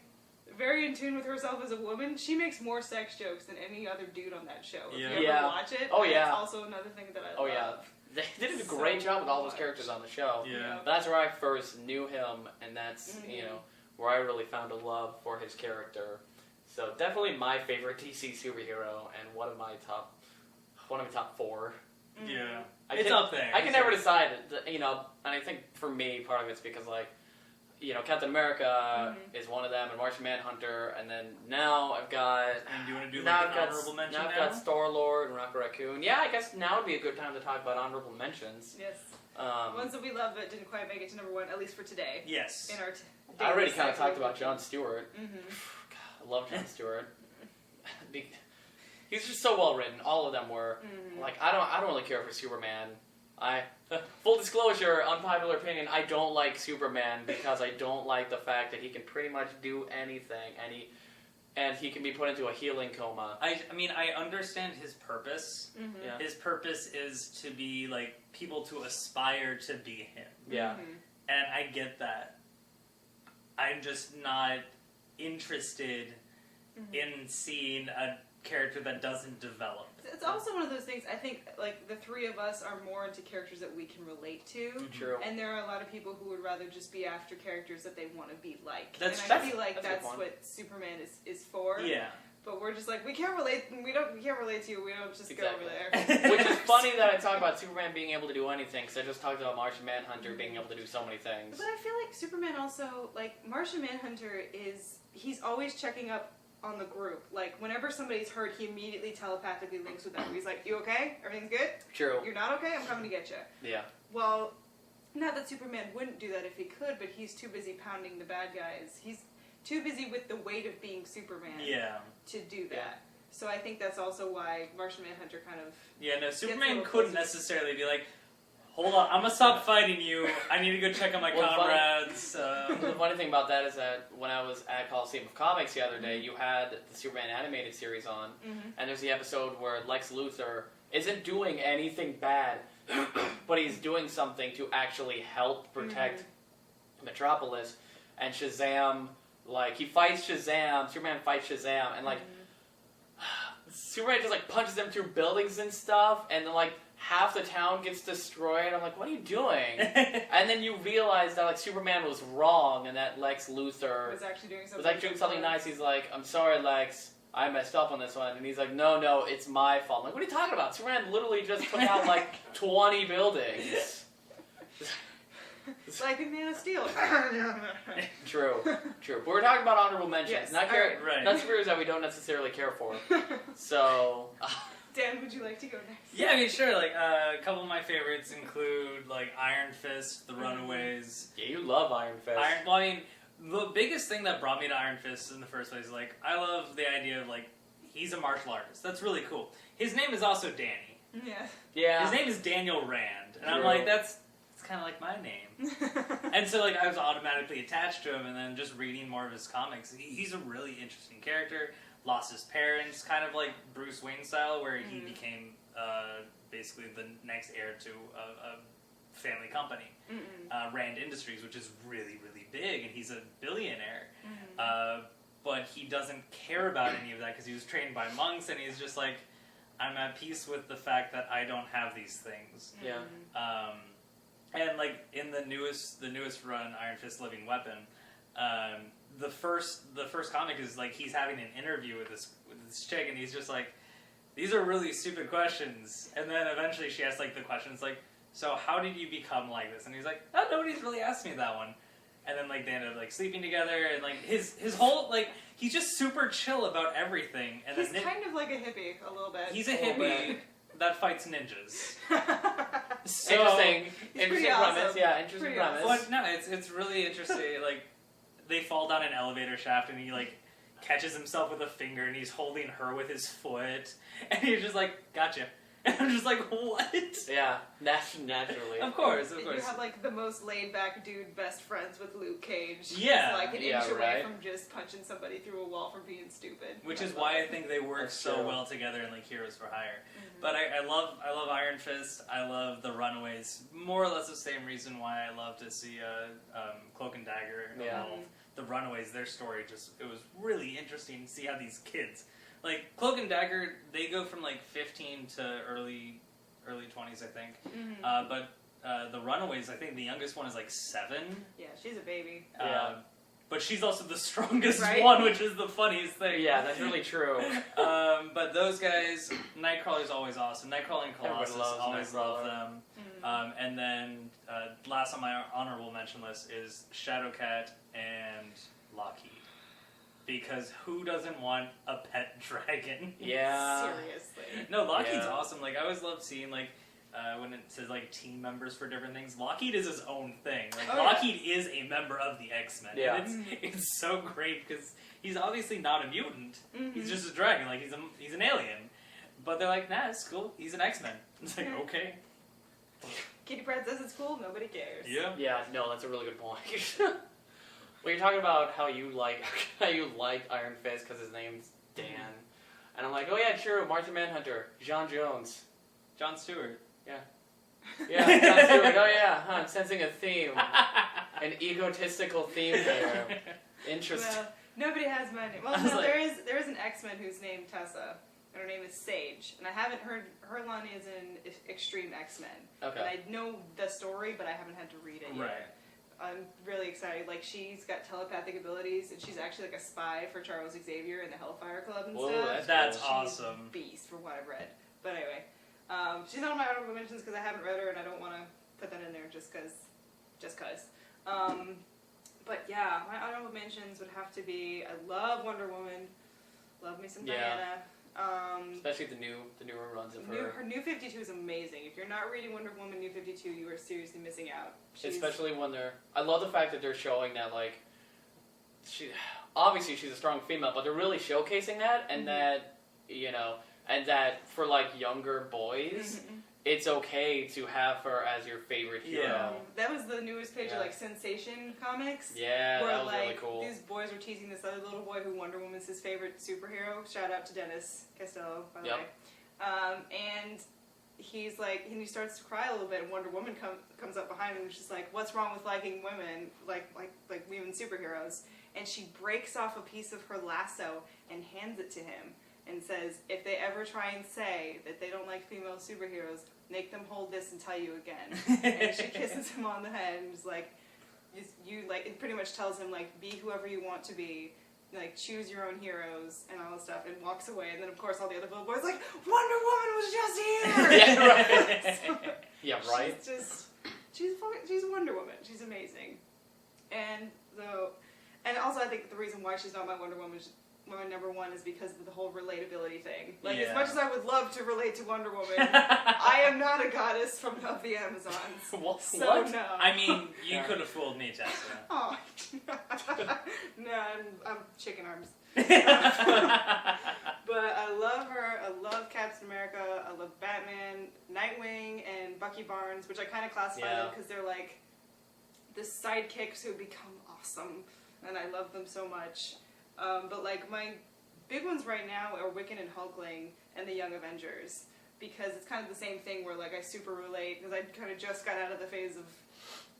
very in tune with herself as a woman. She makes more sex jokes than any other dude on that show. If Yeah. you Yeah. ever watch it, Oh, yeah. that's also another thing that I Oh love. yeah, they did a So great job with all those much. characters on the show. Yeah. That's where I first knew him, and that's Mhm. you know where I really found a love for his character. So definitely my favorite DC superhero, and one of my top 4. Mhm. Yeah. I It's can- up there. I can It's never up- decide, you know, and I think for me part of it's because like, you know, Captain America Mhm. is one of them, and Martian Manhunter, and then now I've got. And do you want to do now like I've an got honorable mention now now? I've got Star Lord and Rocket Raccoon. Yeah, I guess now would be a good time to talk about honorable mentions. Yes. Um, Ones that we love but didn't quite make it to number 1, at least for today. Yes. In our I already kind of talked about Jon Stewart. Mm-hmm. God, I love Jon Stewart. He's just so well written. All of them were. Mm-hmm. Like I don't really care for Superman. Full disclosure, unpopular opinion, I don't like Superman because I don't like the fact that he can pretty much do anything, and he can be put into a healing coma. I mean, I understand his purpose. Mm-hmm. Yeah. His purpose is to be like people to aspire to be him, Yeah. Mm-hmm. and I get that. I'm just not interested Mhm. in seeing a character that doesn't develop. It's also one of those things, I think, like, the three of us are more into characters that we can relate to. True. And there are a lot of people who would rather just be after characters that they want to be like. That's- and I that's- feel like that's a good that's point. what Superman is for. Yeah. But we're just like, we can't relate to you, we don't just Exactly. go over there. Which is funny that I talk about Superman being able to do anything, because I just talked about Martian Manhunter being able to do so many things. But I feel like Superman also, like, Martian Manhunter he's always checking up on the group. Like, whenever somebody's hurt, he immediately telepathically links with them. He's like, you okay? Everything's good? True. You're not okay? I'm coming to get you. Yeah. Well, not that Superman wouldn't do that if he could, but he's too busy pounding the bad guys. He's too busy with the weight of being Superman Yeah. to do that. Yeah. So I think that's also why Martian Manhunter kind of... Yeah, no, a Superman little couldn't closer. necessarily be like, hold on, I'm gonna stop fighting you. I need to go check on my Well, funny- comrades. The funny thing about that is that when I was at Coliseum of Comics the other day, you had the Superman animated series on, Mm-hmm. and there's the episode where Lex Luthor isn't doing anything bad, but he's doing something to actually help protect Metropolis, and Shazam, like, he fights Shazam, Superman fights Shazam, and, like, Superman just, like, punches him through buildings and stuff, and then, like, half the town gets destroyed. I'm like, what are you doing? And then you realize that, like, Superman was wrong, and that Lex Luthor was actually doing something. was like doing something nice. He's like, I'm sorry, Lex, I messed up on this one. And he's like, no, it's my fault. I'm like, what are you talking about? Superman literally just took out, like, 20 buildings. It's like in Man of Steel. True. But we're talking about honorable mentions, Yes, not right. not superheroes that we don't necessarily care for. So, Dan, would you like to go next? Yeah, I mean, sure. Like, a couple of my favorites include like Iron Fist, The Runaways. yeah, you love Iron Fist. Well, I mean, the biggest thing that brought me to Iron Fist in the first place, like, I love the idea of like he's a martial artist. That's really cool. His name is also Danny. Yeah. Yeah. His name is Daniel Rand, and I'm True. like, it's kind of like my name. And so, like, I was automatically attached to him, and then just reading more of his comics, he's a really interesting character. Lost his parents, kind of like Bruce Wayne style, where he became basically the next heir to a family company, Rand Industries, which is really, really big, and he's a billionaire. But he doesn't care about any of that because he was trained by monks, and he's just like, I'm at peace with the fact that I don't have these things. Yeah. And like in the newest run, Iron Fist: Living Weapon, the first comic is like he's having an interview with this chick, and he's just like, these are really stupid questions. And then eventually she asks like the questions like, so how did you become like this? And he's like, oh, nobody's really asked me that one. And then like they end up like sleeping together, and like his whole like he's just super chill about everything. And He's then kind of like a hippie, a little bit. he's a little hippie bit. that fights ninjas. So, Interesting pretty premise. awesome. Yeah, interesting Pretty premise. Well, no, it's really interesting. Like, they fall down an elevator shaft, and he like catches himself with a finger, and he's holding her with his foot, and he's just like, "Gotcha." And I'm just like, what? Yeah, naturally. Of course, of You course. have like the most laid back dude best friends with Luke Cage. Yeah. Who's, like an Yeah, inch away right. from just punching somebody through a wall for being stupid. Which I is love why I it. think they work That's so true. well together in like Heroes for Hire. Mhm. But I love Iron Fist. I love the Runaways. More or less the same reason why I love to see Cloak and Dagger Yeah. evolve. The Runaways, their story it was really interesting to see how these kids, like Cloak and Dagger, they go from like 15 to early 20s, I think. Mhm. But the Runaways, I think the youngest one is like 7. Yeah, she's a baby. Yeah. But she's also the strongest Right? one, which is the funniest thing. Yeah, that's really true. But those guys, Nightcrawler's always awesome. Nightcrawler and Everybody Colossus, loves always love Nightcrawler. them. Mhm. And then last on my honorable mention list is Shadowcat and Lockheed. Because who doesn't want a pet dragon? Yeah. Seriously. No, Lockheed's Yeah. awesome. Like, I always love seeing, like, when it says, like, team members for different things. Lockheed is his own thing. Like, Oh, yeah. Lockheed is a member of the X-Men. Yeah. And it's so great because he's obviously not a mutant. Mhm. He's just a dragon. Like, he's an alien. But they're like, nah, it's cool. He's an X-Men. It's like, Yeah. okay. Kitty Pryde says it's cool, nobody cares. Yeah. Yeah, no, that's a really good point. Well, you're talking about how you like Iron Fist because his name's Dan, and I'm like, oh yeah, true, Martian Manhunter, John Jones. John Stewart. Yeah, John Stewart. Oh yeah, huh, I'm sensing a theme, an egotistical theme here. Interesting. Well, nobody has my name. Well, I was no, like- there is an X-Men who's named Tessa, and her name is Sage. And I haven't heard her line is in Extreme X-Men. And Okay. I know the story, but I haven't had to read it yet. Right. I'm really excited. Like, she's got telepathic abilities, and she's actually like a spy for Charles Xavier and the Hellfire Club and Whoa, stuff. That's cool. awesome. She's a beast, from what I've read. But anyway, she's not on my honorable mentions because I haven't read her, and I don't want to put that in there just because. But yeah, my honorable mentions would have to be, I love Wonder Woman, love me some Yeah. Diana. Especially the newer runs of her. Her New 52 is amazing. If you're not reading Wonder Woman New 52, you are seriously missing out. Especially when I love the fact that they're showing that, like, obviously she's a strong female, but they're really showcasing that, and Mhm. that, and that for, like, younger boys, Mhm. it's okay to have her as your favorite hero. Yeah. That was the newest page Yeah. of like Sensation Comics. Yeah, where that was like really cool. these boys were teasing this other little boy who Wonder Woman's his favorite superhero. Shout out to Dennis Costello, by the Yep. way. And he's like, and he starts to cry a little bit, and Wonder Woman comes up behind him and she's like, "What's wrong with liking women, like women superheroes?" And she breaks off a piece of her lasso and hands it to him and says, "If they ever try and say that they don't like female superheroes, make them hold this and tell you again." And she kisses him on the head and is like, you like, it pretty much tells him like, be whoever you want to be, like choose your own heroes and all this stuff, and walks away. And then of course all the other little boys like, Wonder Woman was just here. Yeah, right. Yeah, right. She's Wonder Woman. She's amazing. And also I think the reason why she's not my Wonder Woman, my number one, is because of the whole relatability thing. Like, as Yeah. much as I would love to relate to Wonder Woman, I am not a goddess of the Amazons. What? So no. I mean, you Yeah. could have fooled me, Tessa. Oh. No, I'm chicken arms. But I love her. I love Captain America. I love Batman, Nightwing, and Bucky Barnes, which I kind of classify them Yeah. because they're like the sidekicks who become awesome, and I love them so much. But like my big ones right now are Wiccan and Hulkling and the Young Avengers, because it's kind of the same thing where like I super relate because I kind of just got out of the phase of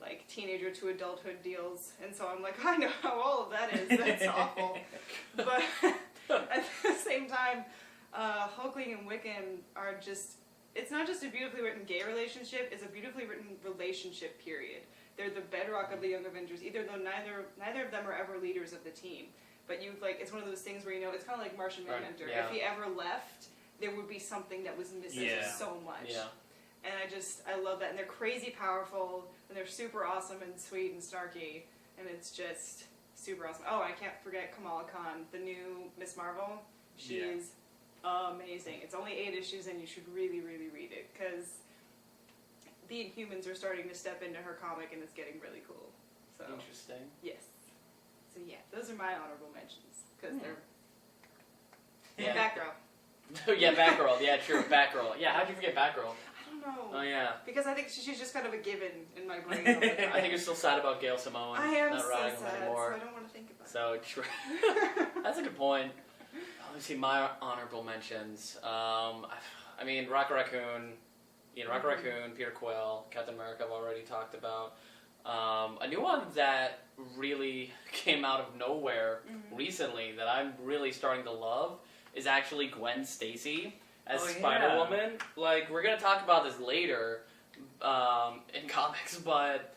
like teenager to adulthood deals, and so I'm like, I know how all of that is. That's awful. But at the same time, Hulkling and Wiccan are just, it's not just a beautifully written gay relationship, it's a beautifully written relationship, period. They're the bedrock of the Young Avengers, even though neither of them are ever leaders of the team. But you like, it's one of those things where, you know, it's kind of like Martian Right, Manhunter. yeah. If he ever left, there would be something that was missing Yeah. so much. Yeah. And I love that. And they're crazy powerful, and they're super awesome and sweet and snarky, and it's just super awesome. Oh, I can't forget Kamala Khan, the new Miss Marvel. She Yeah. is amazing. It's only 8 issues, and you should really, really read it, because the Inhumans are starting to step into her comic, and it's getting really cool. So, Interesting. yes. So yeah, those are my honorable mentions, because Hmm. they're Yeah. back row. Yeah, Batgirl. Yeah, true, Batgirl. Yeah, how'd you forget Batgirl? I don't know. Oh yeah. Because I think she's just kind of a given in my brain. all the time. I think you're still sad about Gail Simone I am not so riding them sad, so anymore. I don't want to think about So true. That's a good point. Let me see my honorable mentions. I mean, Rocket Raccoon. Rocket Raccoon, Peter Quill, Captain America. I've already taled about. A new one that really came out of nowhere recently that I'm really starting to love is actually Gwen Stacy as Spider-Woman. Like, we're gonna talk about this later in comics, but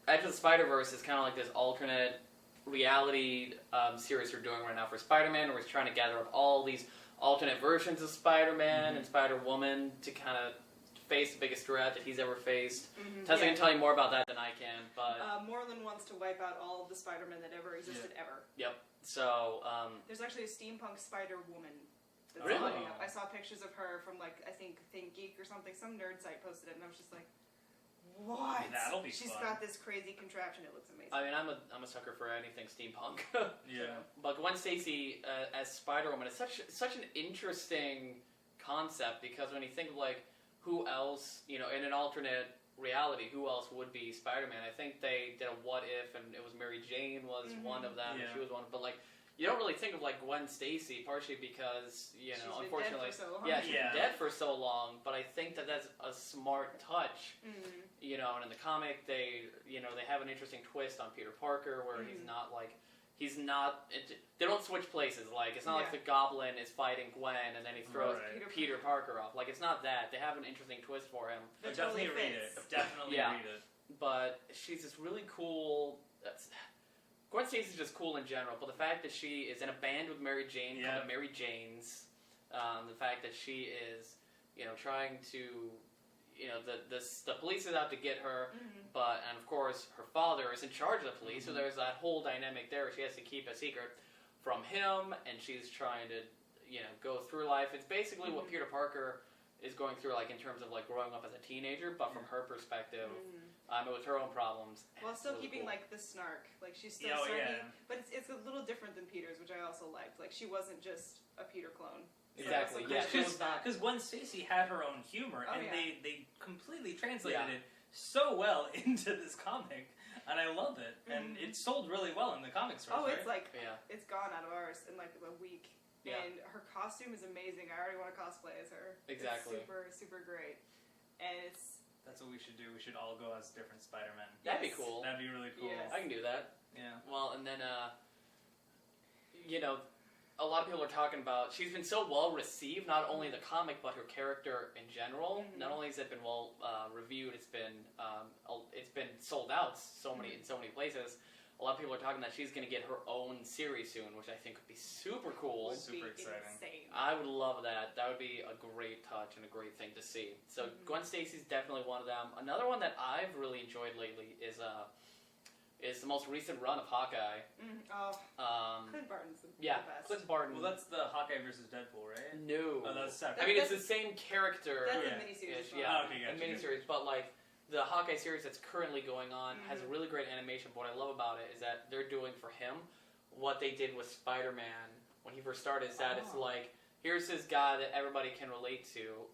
Edge of the Spider-Verse is kind of like this alternate reality series we're doing right now for Spider-Man, where he's trying to gather up all these alternate versions of Spider-Man and Spider-Woman to kind of face the biggest threat that he's ever faced. Tessa can tell you more about that than I can, but Moreland wants to wipe out all of the Spider-Men that ever existed ever. Yep. So There's actually a steampunk Spider-Woman that's Really? popping up. I saw pictures of her from I think Think Geek or something. Some nerd site posted it, and I was just like, what? That'll be She's fun. got this crazy contraption. It looks amazing. I mean, I'm a sucker for anything steampunk. Yeah. But Gwen Stacy as Spider-Woman is such an interesting concept, because when you think of who else, in an alternate reality, who else would be Spider-Man? I think they did a what if, and it was Mary Jane was one of them, and she was one. But you don't really think of Gwen Stacy, partially because She's been unfortunately, dead for so long. she's been dead for so long. But I think that's a smart touch. And in the comic, they have an interesting twist on Peter Parker, where he's not. They don't switch places. It's not like the Goblin is fighting Gwen and then he throws Peter Parker off. It's not that. They have an interesting twist for him. That Definitely totally read fits. it. Definitely Yeah. read it. But she's this really cool. Gwen Stacy's just cool in general. But the fact that she is in a band with Mary Jane called the Mary Janes, the fact that she is, trying to. The police is out to get her, and of course her father is in charge of the police, so there's that whole dynamic there where she has to keep a secret from him, and she's trying to, go through life. It's basically what Peter Parker is going through, in terms of growing up as a teenager, but from her perspective, with her own problems. While still really keeping cool. the snark, she's still Oh, snarky, yeah. but it's a little different than Peter's, which I also liked. She wasn't just a Peter clone. Exactly, So yeah. she was not. Because Gwen Stacy had her own humor, Oh, and yeah. they completely translated it so well into this comic, and I love it. And it sold really well in the comic stores. Oh, right? it's it's gone out of ours in a week. Yeah. And her costume is amazing. I already want to cosplay as her. Exactly. It's super, super great. And it's That's what we should do. We should all go as different Spider-Men. That'd be Yes. cool. That'd be really cool. Yes. I can do that. Yeah. Well, and then, a lot of people are talking about, she's been so well received, not only the comic, but her character in general. Not only has it been well reviewed, it's been sold out in so many places. A lot of people are talking that she's going to get her own series soon, which I think would be super cool. would Super be exciting. insane. I would love that. That would be a great touch and a great thing to see. So Gwen Stacy's definitely one of them. Another one that I've really enjoyed lately is the most recent run of Hawkeye. Clint Barton's the Yeah, best. Clint Barton. Well, that's the Hawkeye versus Deadpool, right? No. Oh, that's separate. I mean, it's the same character. That's Yeah. a miniseries. as well. Yeah, Oh, okay, a gotcha. miniseries, but the Hawkeye series that's currently going on has a really great animation. But what I love about it is that they're doing for him what they did with Spider-Man when he first started. Is that it's here's this guy that everybody can relate to.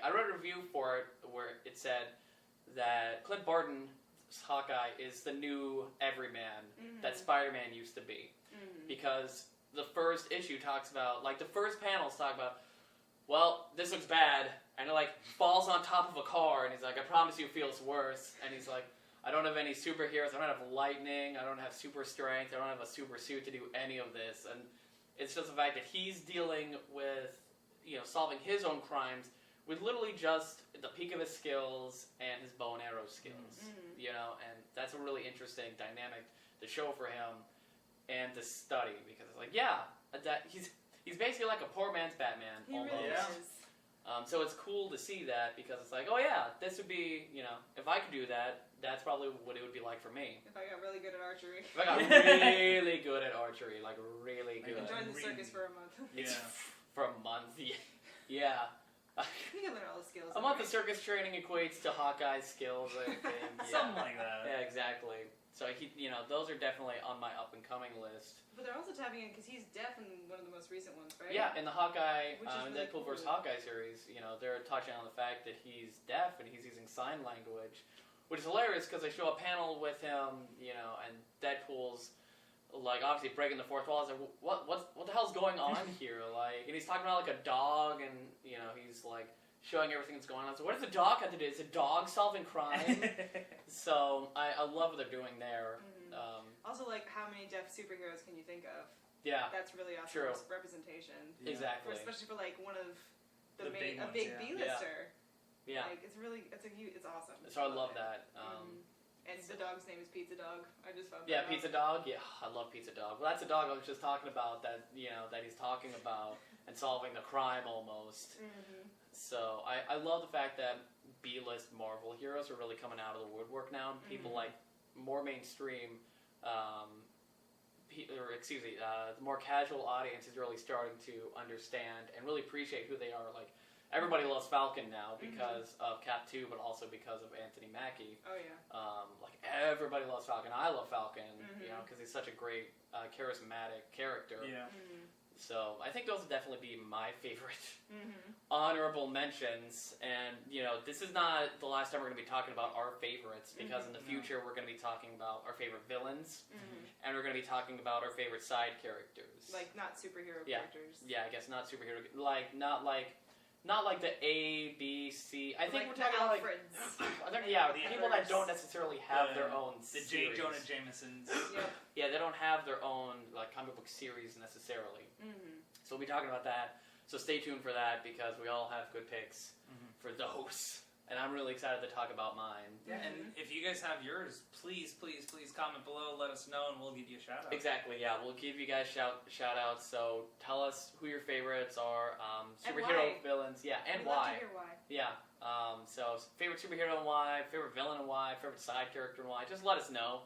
I read a review for it where it said that Clint Barton's Hawkeye is the new everyman that Spider-Man used to be, because the first issue talks about the first panels talk about, well, this looks bad, and it falls on top of a car, and he's like, I promise you it feels worse, and he's like, I don't have any superheroes, I don't have lightning, I don't have super strength, I don't have a super suit to do any of this, and it's just the fact that he's dealing with, solving his own crimes with literally just the peak of his skills and his bow and arrow skills, and that's a really interesting dynamic to show for him and to study, because it's that he's basically like a poor man's Batman, He almost. really Yeah. is. So it's cool to see that, because it's this would be, if I could do that, that's probably what it would be like for me. If I got really good at archery. If I got really good at archery, really good. Yeah. Join the circus for a month. Yeah. For a month, yeah. You can learn all the skills. I want the anyway. circus training equates to Hawkeye's skills, I think. Yeah. Something like that. Yeah, exactly. So those are definitely on my up and coming list. But they're also tapping in because he's deaf in one of the most recent ones, right? Yeah, in the Hawkeye, Which is in really Deadpool vs. cool. Hawkeye series, they're touching on the fact that he's deaf and he's using sign language, which is hilarious because they show a panel with him, and Deadpool's like obviously breaking the fourth wall. It's like, what the hell's going on here? Like, and he's talking about like a dog, and he's like showing everything that's going on. So what does the dog have to do? Is a dog solving crime? So I love what they're doing there. Mhm. Also, like, how many deaf superheroes can you think of? Yeah, That's really awesome True. representation, exactly. especially for like one of The big a ones, big yeah. B-lister. Yeah, Like, it's awesome. so I love it. that. And the dog's name is Pizza Dog. I just found Yeah, that Pizza out. Dog. Yeah, I love Pizza Dog. Well, that's a dog I was just talking about that that he's talking about and solving the crime almost. Mhm. So I love the fact that B-list Marvel heroes are really coming out of the woodwork now. People Mhm. like more mainstream, the more casual audience is really starting to understand and really appreciate who they are. Like everybody loves Falcon now because of Cap 2, but also because of Anthony Mackie. Oh yeah. Like everybody loves Falcon. I love Falcon, Mhm. because he's such a great, charismatic character. Yeah. Mhm. So I think those would definitely be my favorite Mhm. honorable mentions. And this is not the last time we're going to be talking about our favorites, because in the No. future we're going to be talking about our favorite villains, Mhm. and we're going to be talking about our favorite side characters. Like not superhero Yeah. characters. Yeah, I guess not superhero. Not like the A, B, C. I think Like we're the talking about like Alfreds. The people that others. don't necessarily have their own The series. J. Jonah Jamesons. Yep. Yeah, they don't have their own like comic book series necessarily. Mhm. So we'll be talking about that. So stay tuned for that because we all have good picks Mhm. for those. And I'm really excited to talk about mine. Yeah, and if you guys have yours, please comment below. Let us know, and we'll give you a shout out. Exactly, yeah. We'll give you guys shout outs. So tell us who your favorites are, And superhero why. villains, yeah, and We'd love why. to hear why. Yeah. So favorite superhero and why, favorite villain and why, favorite side character and why. Just let us know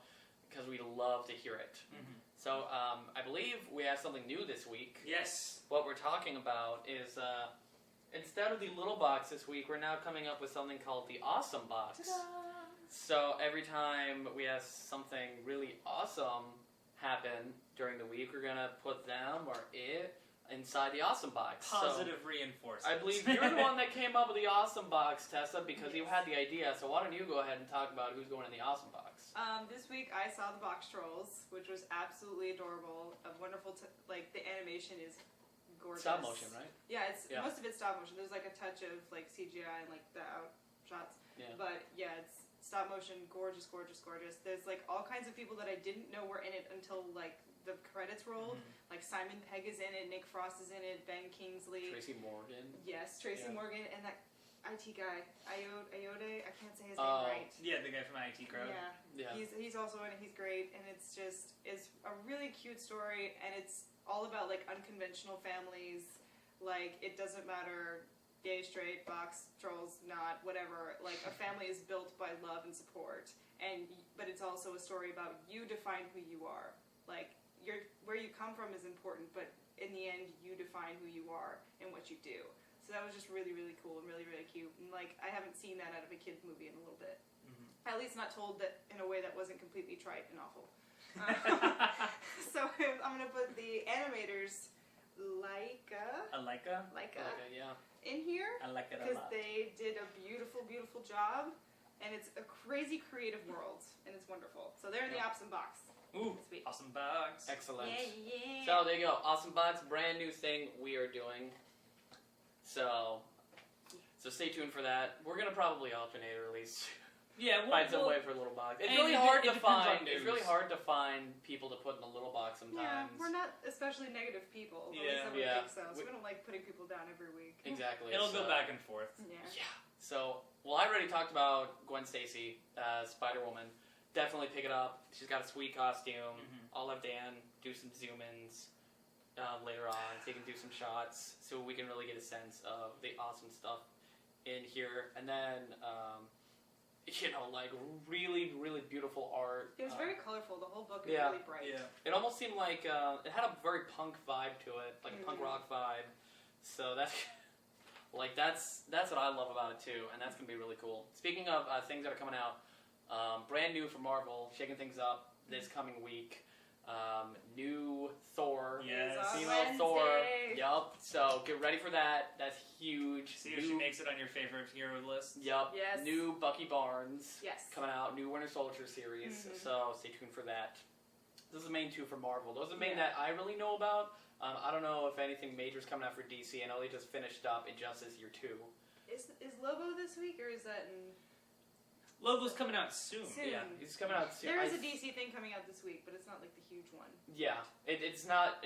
because we love to hear it. Mhm. So I believe we have something new this week. Yes. What we're talking about is instead of the little box this week, we're now coming up with something called the awesome box. Ta-da! So every time we have something really awesome happen during the week, we're gonna put them or it inside the awesome box. Positive reinforcement. So I believe you're the one that came up with the awesome box, Tessa, because you Yes. had the idea. So why don't you go ahead and talk about who's going in the awesome box? This week I saw the Box Trolls, which was absolutely adorable. A wonderful, like the animation is gorgeous. Stop motion, right? Yeah, it's Yeah. most of it's stop motion. There's like a touch of like CGI and like the out shots, Yeah. but yeah, it's stop motion, gorgeous, gorgeous, gorgeous. There's like all kinds of people that I didn't know were in it until like the credits rolled. Like Simon Pegg is in it, Nick Frost is in it, Ben Kingsley. Tracy Morgan. Yes, Tracy Yeah. Morgan, and that IT guy, Iode, I can't say his Oh. name right. Yeah, the guy from IT Crowd. Yeah, Yeah. he's also in it. He's great, and it's a really cute story, and it's all about like unconventional families. Like it doesn't matter, gay, straight, box, trolls, not, whatever. Like a family is built by love and support, but it's also a story about you define who you are. Like where you come from is important, but in the end, you define who you are and what you do. So that was just really, really cool and really, really cute. And like I haven't seen that out of a kids movie in a little bit. At least not told that in a way that wasn't completely trite and awful. So I'm gonna put the animators Laika Alika? Yeah. in here I like it a because lot. they did a beautiful, beautiful job, and it's a crazy creative world, and it's wonderful. So they're in the Yeah. option box. Ooh, Sweet. awesome box. Excellent. Yeah. So there you go. Awesome box, brand new thing we are doing. So stay tuned for that. We're gonna probably alternate or at least Yeah, find some way for a little box. It's and really it- hard it to depends on find. It's news. really hard to find people to put in a little box Yeah, sometimes. we're not especially negative people. At least Yeah. I would Yeah. think so. So We- we don't like putting people down every week. Exactly. It'll so- go back and forth. Yeah. Yeah. So, well, I already talked about Gwen Stacy, Spider Woman. Definitely pick it up. She's got a sweet costume. Mhm. I'll have Dan do some zoom ins later on, so he can do some shots, so we can really get a sense of the awesome stuff in here. And then, like really, really beautiful art. It was very colorful. The whole book is yeah. really bright. Yeah. It almost seemed like it had a very punk vibe to it, like a punk Mhm. rock vibe. So that's Like that's what I love about it too, and that's gonna be really cool. Speaking of things that are coming out, brand new for Marvel, shaking things up this coming week. New Thor, Yes. It's on female Wednesday. Thor. Yup. So get ready for that. That's huge. See if she makes it on your favorite hero list. Yup. Yes. New Bucky Barnes. Yes. Coming out. New Winter Soldier series. Mhm. So stay tuned for that. Those are the main two for Marvel. Those are the main Yeah. that I really know about. I don't know if anything major is coming out for DC. I know they just finished up Injustice Year 2. Is Lobo this week or is that in? Logo's coming out soon. Soon. Yeah, he's coming out soon. There is a DC thing coming out this week, but it's not like the huge one. Yeah, it's not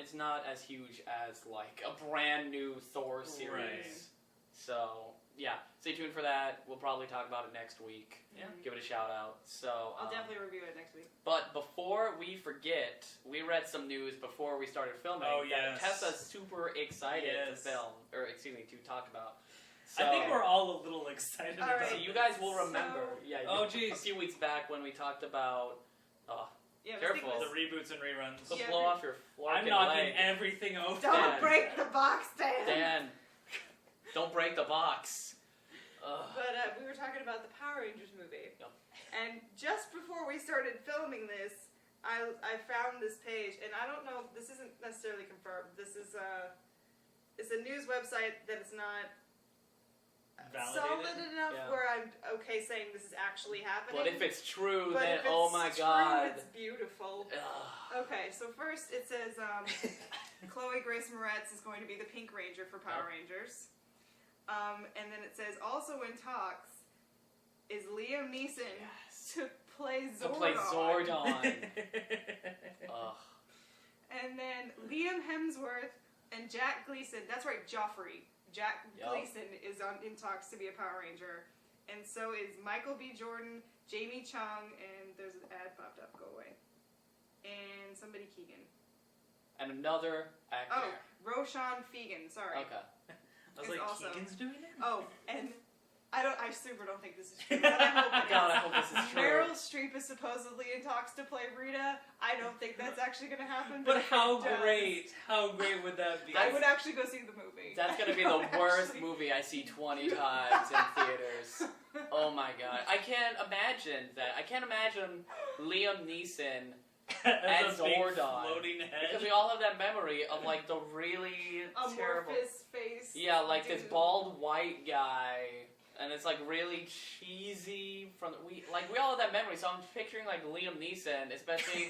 as huge as like a brand new Thor series. Right. So yeah, stay tuned for that. We'll probably talk about it next week. Yeah. Give it a shout out. So I'll definitely review it next week. But before we forget, we read some news before we started filming. Oh, that yes. kept us super excited to Yes. film, or excuse me, to talk about. So, I think we're all a little excited All about right. so it. you guys will So- remember. Yeah. Oh, a jeez. few weeks back when we talked about. Yeah, Careful. The reboots and reruns. So Yeah, blow off your I'm fucking knocking leg. everything over. Don't Dan. break the box, Dan. Dan, don't break the box. Ugh. But we were talking about the Power Rangers movie. Yep. And just before we started filming this, I found this page, and I don't know, this isn't necessarily confirmed. This is it's a news website that is not Validated? solid enough Yeah. where I'm okay saying this is actually happening. But if it's true, But then if it's oh my true, god. it's beautiful. Ugh. Okay, so first it says Chloe Grace Moretz is going to be the Pink Ranger for Power Rangers. And then it says, also in talks is Liam Neeson Yes. to play Zordon. To play Zordon. Ugh. And then Liam Hemsworth and Jack Gleason, that's right, Joffrey. Jack Yup. Gleason is in talks to be a Power Ranger. And so is Michael B. Jordan, Jamie Chung, and there's an ad popped up, go away. And somebody Keegan. And another actor. Oh, Roshan Fegan, sorry. Okay. I was It's like, awesome. Keegan's doing it? Oh, and I super don't think this is true, but I hope it God, is. I hope this is true. Meryl Streep is supposedly in talks to play Rita. I don't think that's actually going to happen. But if how it does, great! How great would that be? I would actually go see the movie. That's gonna be I the would worst actually- movie I see 20 times in theaters. Oh my god. I can't imagine that. I can't imagine Liam Neeson As as a big Zordon. floating head. Because we all have that memory of like the really terrible. Amorphous face. Yeah, like this dude. bald white guy. And it's like really cheesy from we all have that memory, so I'm picturing like Liam Neeson, especially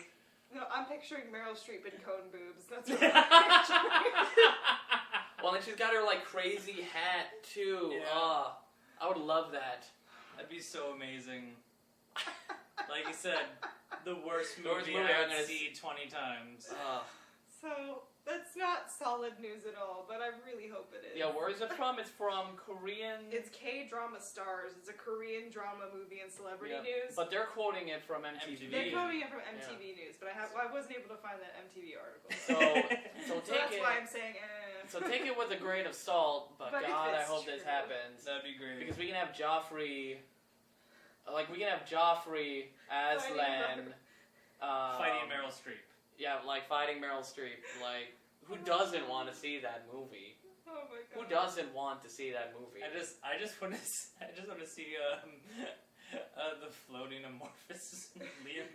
No, I'm picturing Meryl Streep in cone boobs. That's what I'm picturing. well, and she's got her like crazy hat too. Yeah. I would love that. That'd be so amazing. Like you said, the worst Worst movie movie I I'm would gonna see 20 times. So, that's not solid news at all, but I really hope it is. Yeah, where is it from? It's from Korean. It's K-Drama Stars. It's a Korean drama movie and celebrity Yeah, news. But they're quoting it from MTV. They're quoting it from MTV News, but I wasn't able to find that MTV article. So So take that's it. why I'm saying, eh. So take it with a grain of salt. But But if God, I it's hope this true. happens That'd be great. because we can have Joffrey. Like we can have Joffrey as Fighting Len. Fighting Meryl Streep. Yeah, like fighting Meryl Streep. Like who doesn't want to see that movie? Oh my god. Who doesn't want to see that movie? I just want to see the floating amorphous Liam.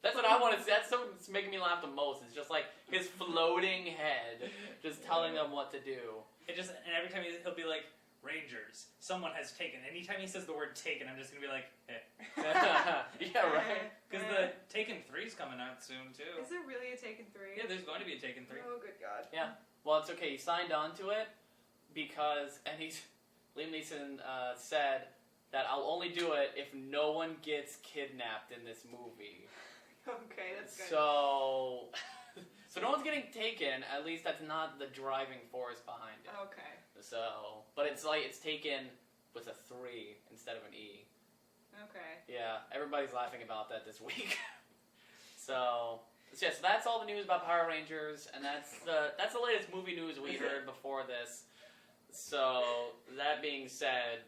That's what I want to see. That's what's making me laugh the most. It's just like his floating head, just telling them what to do. And every time he'll be like, Rangers, someone has taken. Anytime he says the word taken, I'm just gonna be like, eh. Yeah, right. Because the Taken 3's coming out soon too. Is there really a Taken 3? Yeah, there's going to be a Taken 3. Oh, good god. Well, it's okay. He signed on to it because, and Liam Neeson said that I'll only do it if no one gets kidnapped in this movie. Okay, that's good. So no one's getting taken. At least that's not the driving force behind it. Okay. So, but it's like it's taken with a 3 instead of an E. Okay. Yeah, everybody's laughing about that this week. So that's all the news about Power Rangers, and that's the latest movie news we heard before this. So that being said,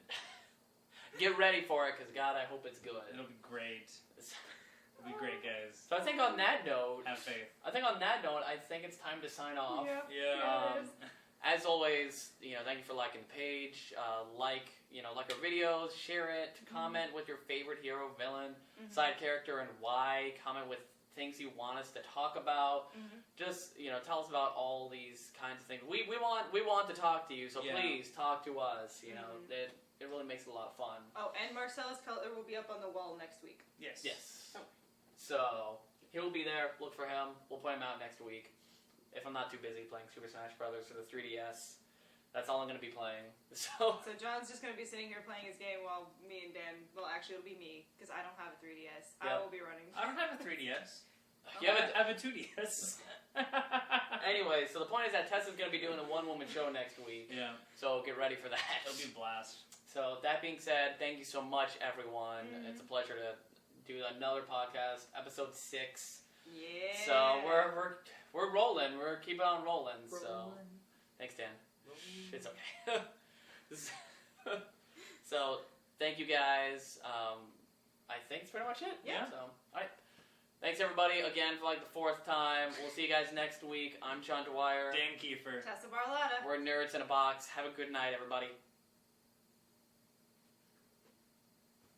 get ready for it, because God, I hope it's good. It'll be great. It'll be great, guys. So I think on that note, Have faith. I think it's time to sign off. Yep. Yeah. It is. as always, thank you for liking the page. Like our videos, share it, comment with your favorite hero, villain, side character, and why. Comment with things you want us to talk about. Just tell us about all these kinds of things. We want to talk to you, so please talk to us. It really makes it a lot of fun. Oh, and Marcellus Cutler will be up on the wall next week. Yes. Oh. So he'll be there. Look for him. We'll point him out next week. If I'm not too busy playing Super Smash Brothers for the 3DS, that's all I'm going to be playing. So John's just going to be sitting here playing his game while me and Dan, well, actually it'll be me, because I don't have a 3DS. I Yep. will be running. I don't have a 3DS. you have I have a 2DS. Anyway, so the point is that Tessa's going to be doing a one-woman show next week. Yeah. So get ready for that. It'll be a blast. So that being said, thank you so much, everyone. It's a pleasure to do another podcast, episode 6. Yeah. So we're rolling. We're keeping on rolling. So thanks, Dan. It's okay. So thank you guys. I think it's pretty much it. Yeah. So all right. Thanks everybody again for the 4th time. We'll see you guys next week. I'm John Dwyer. Dan Kiefer. Tessa Barlotta. We're Nerds in a Box. Have a good night, everybody.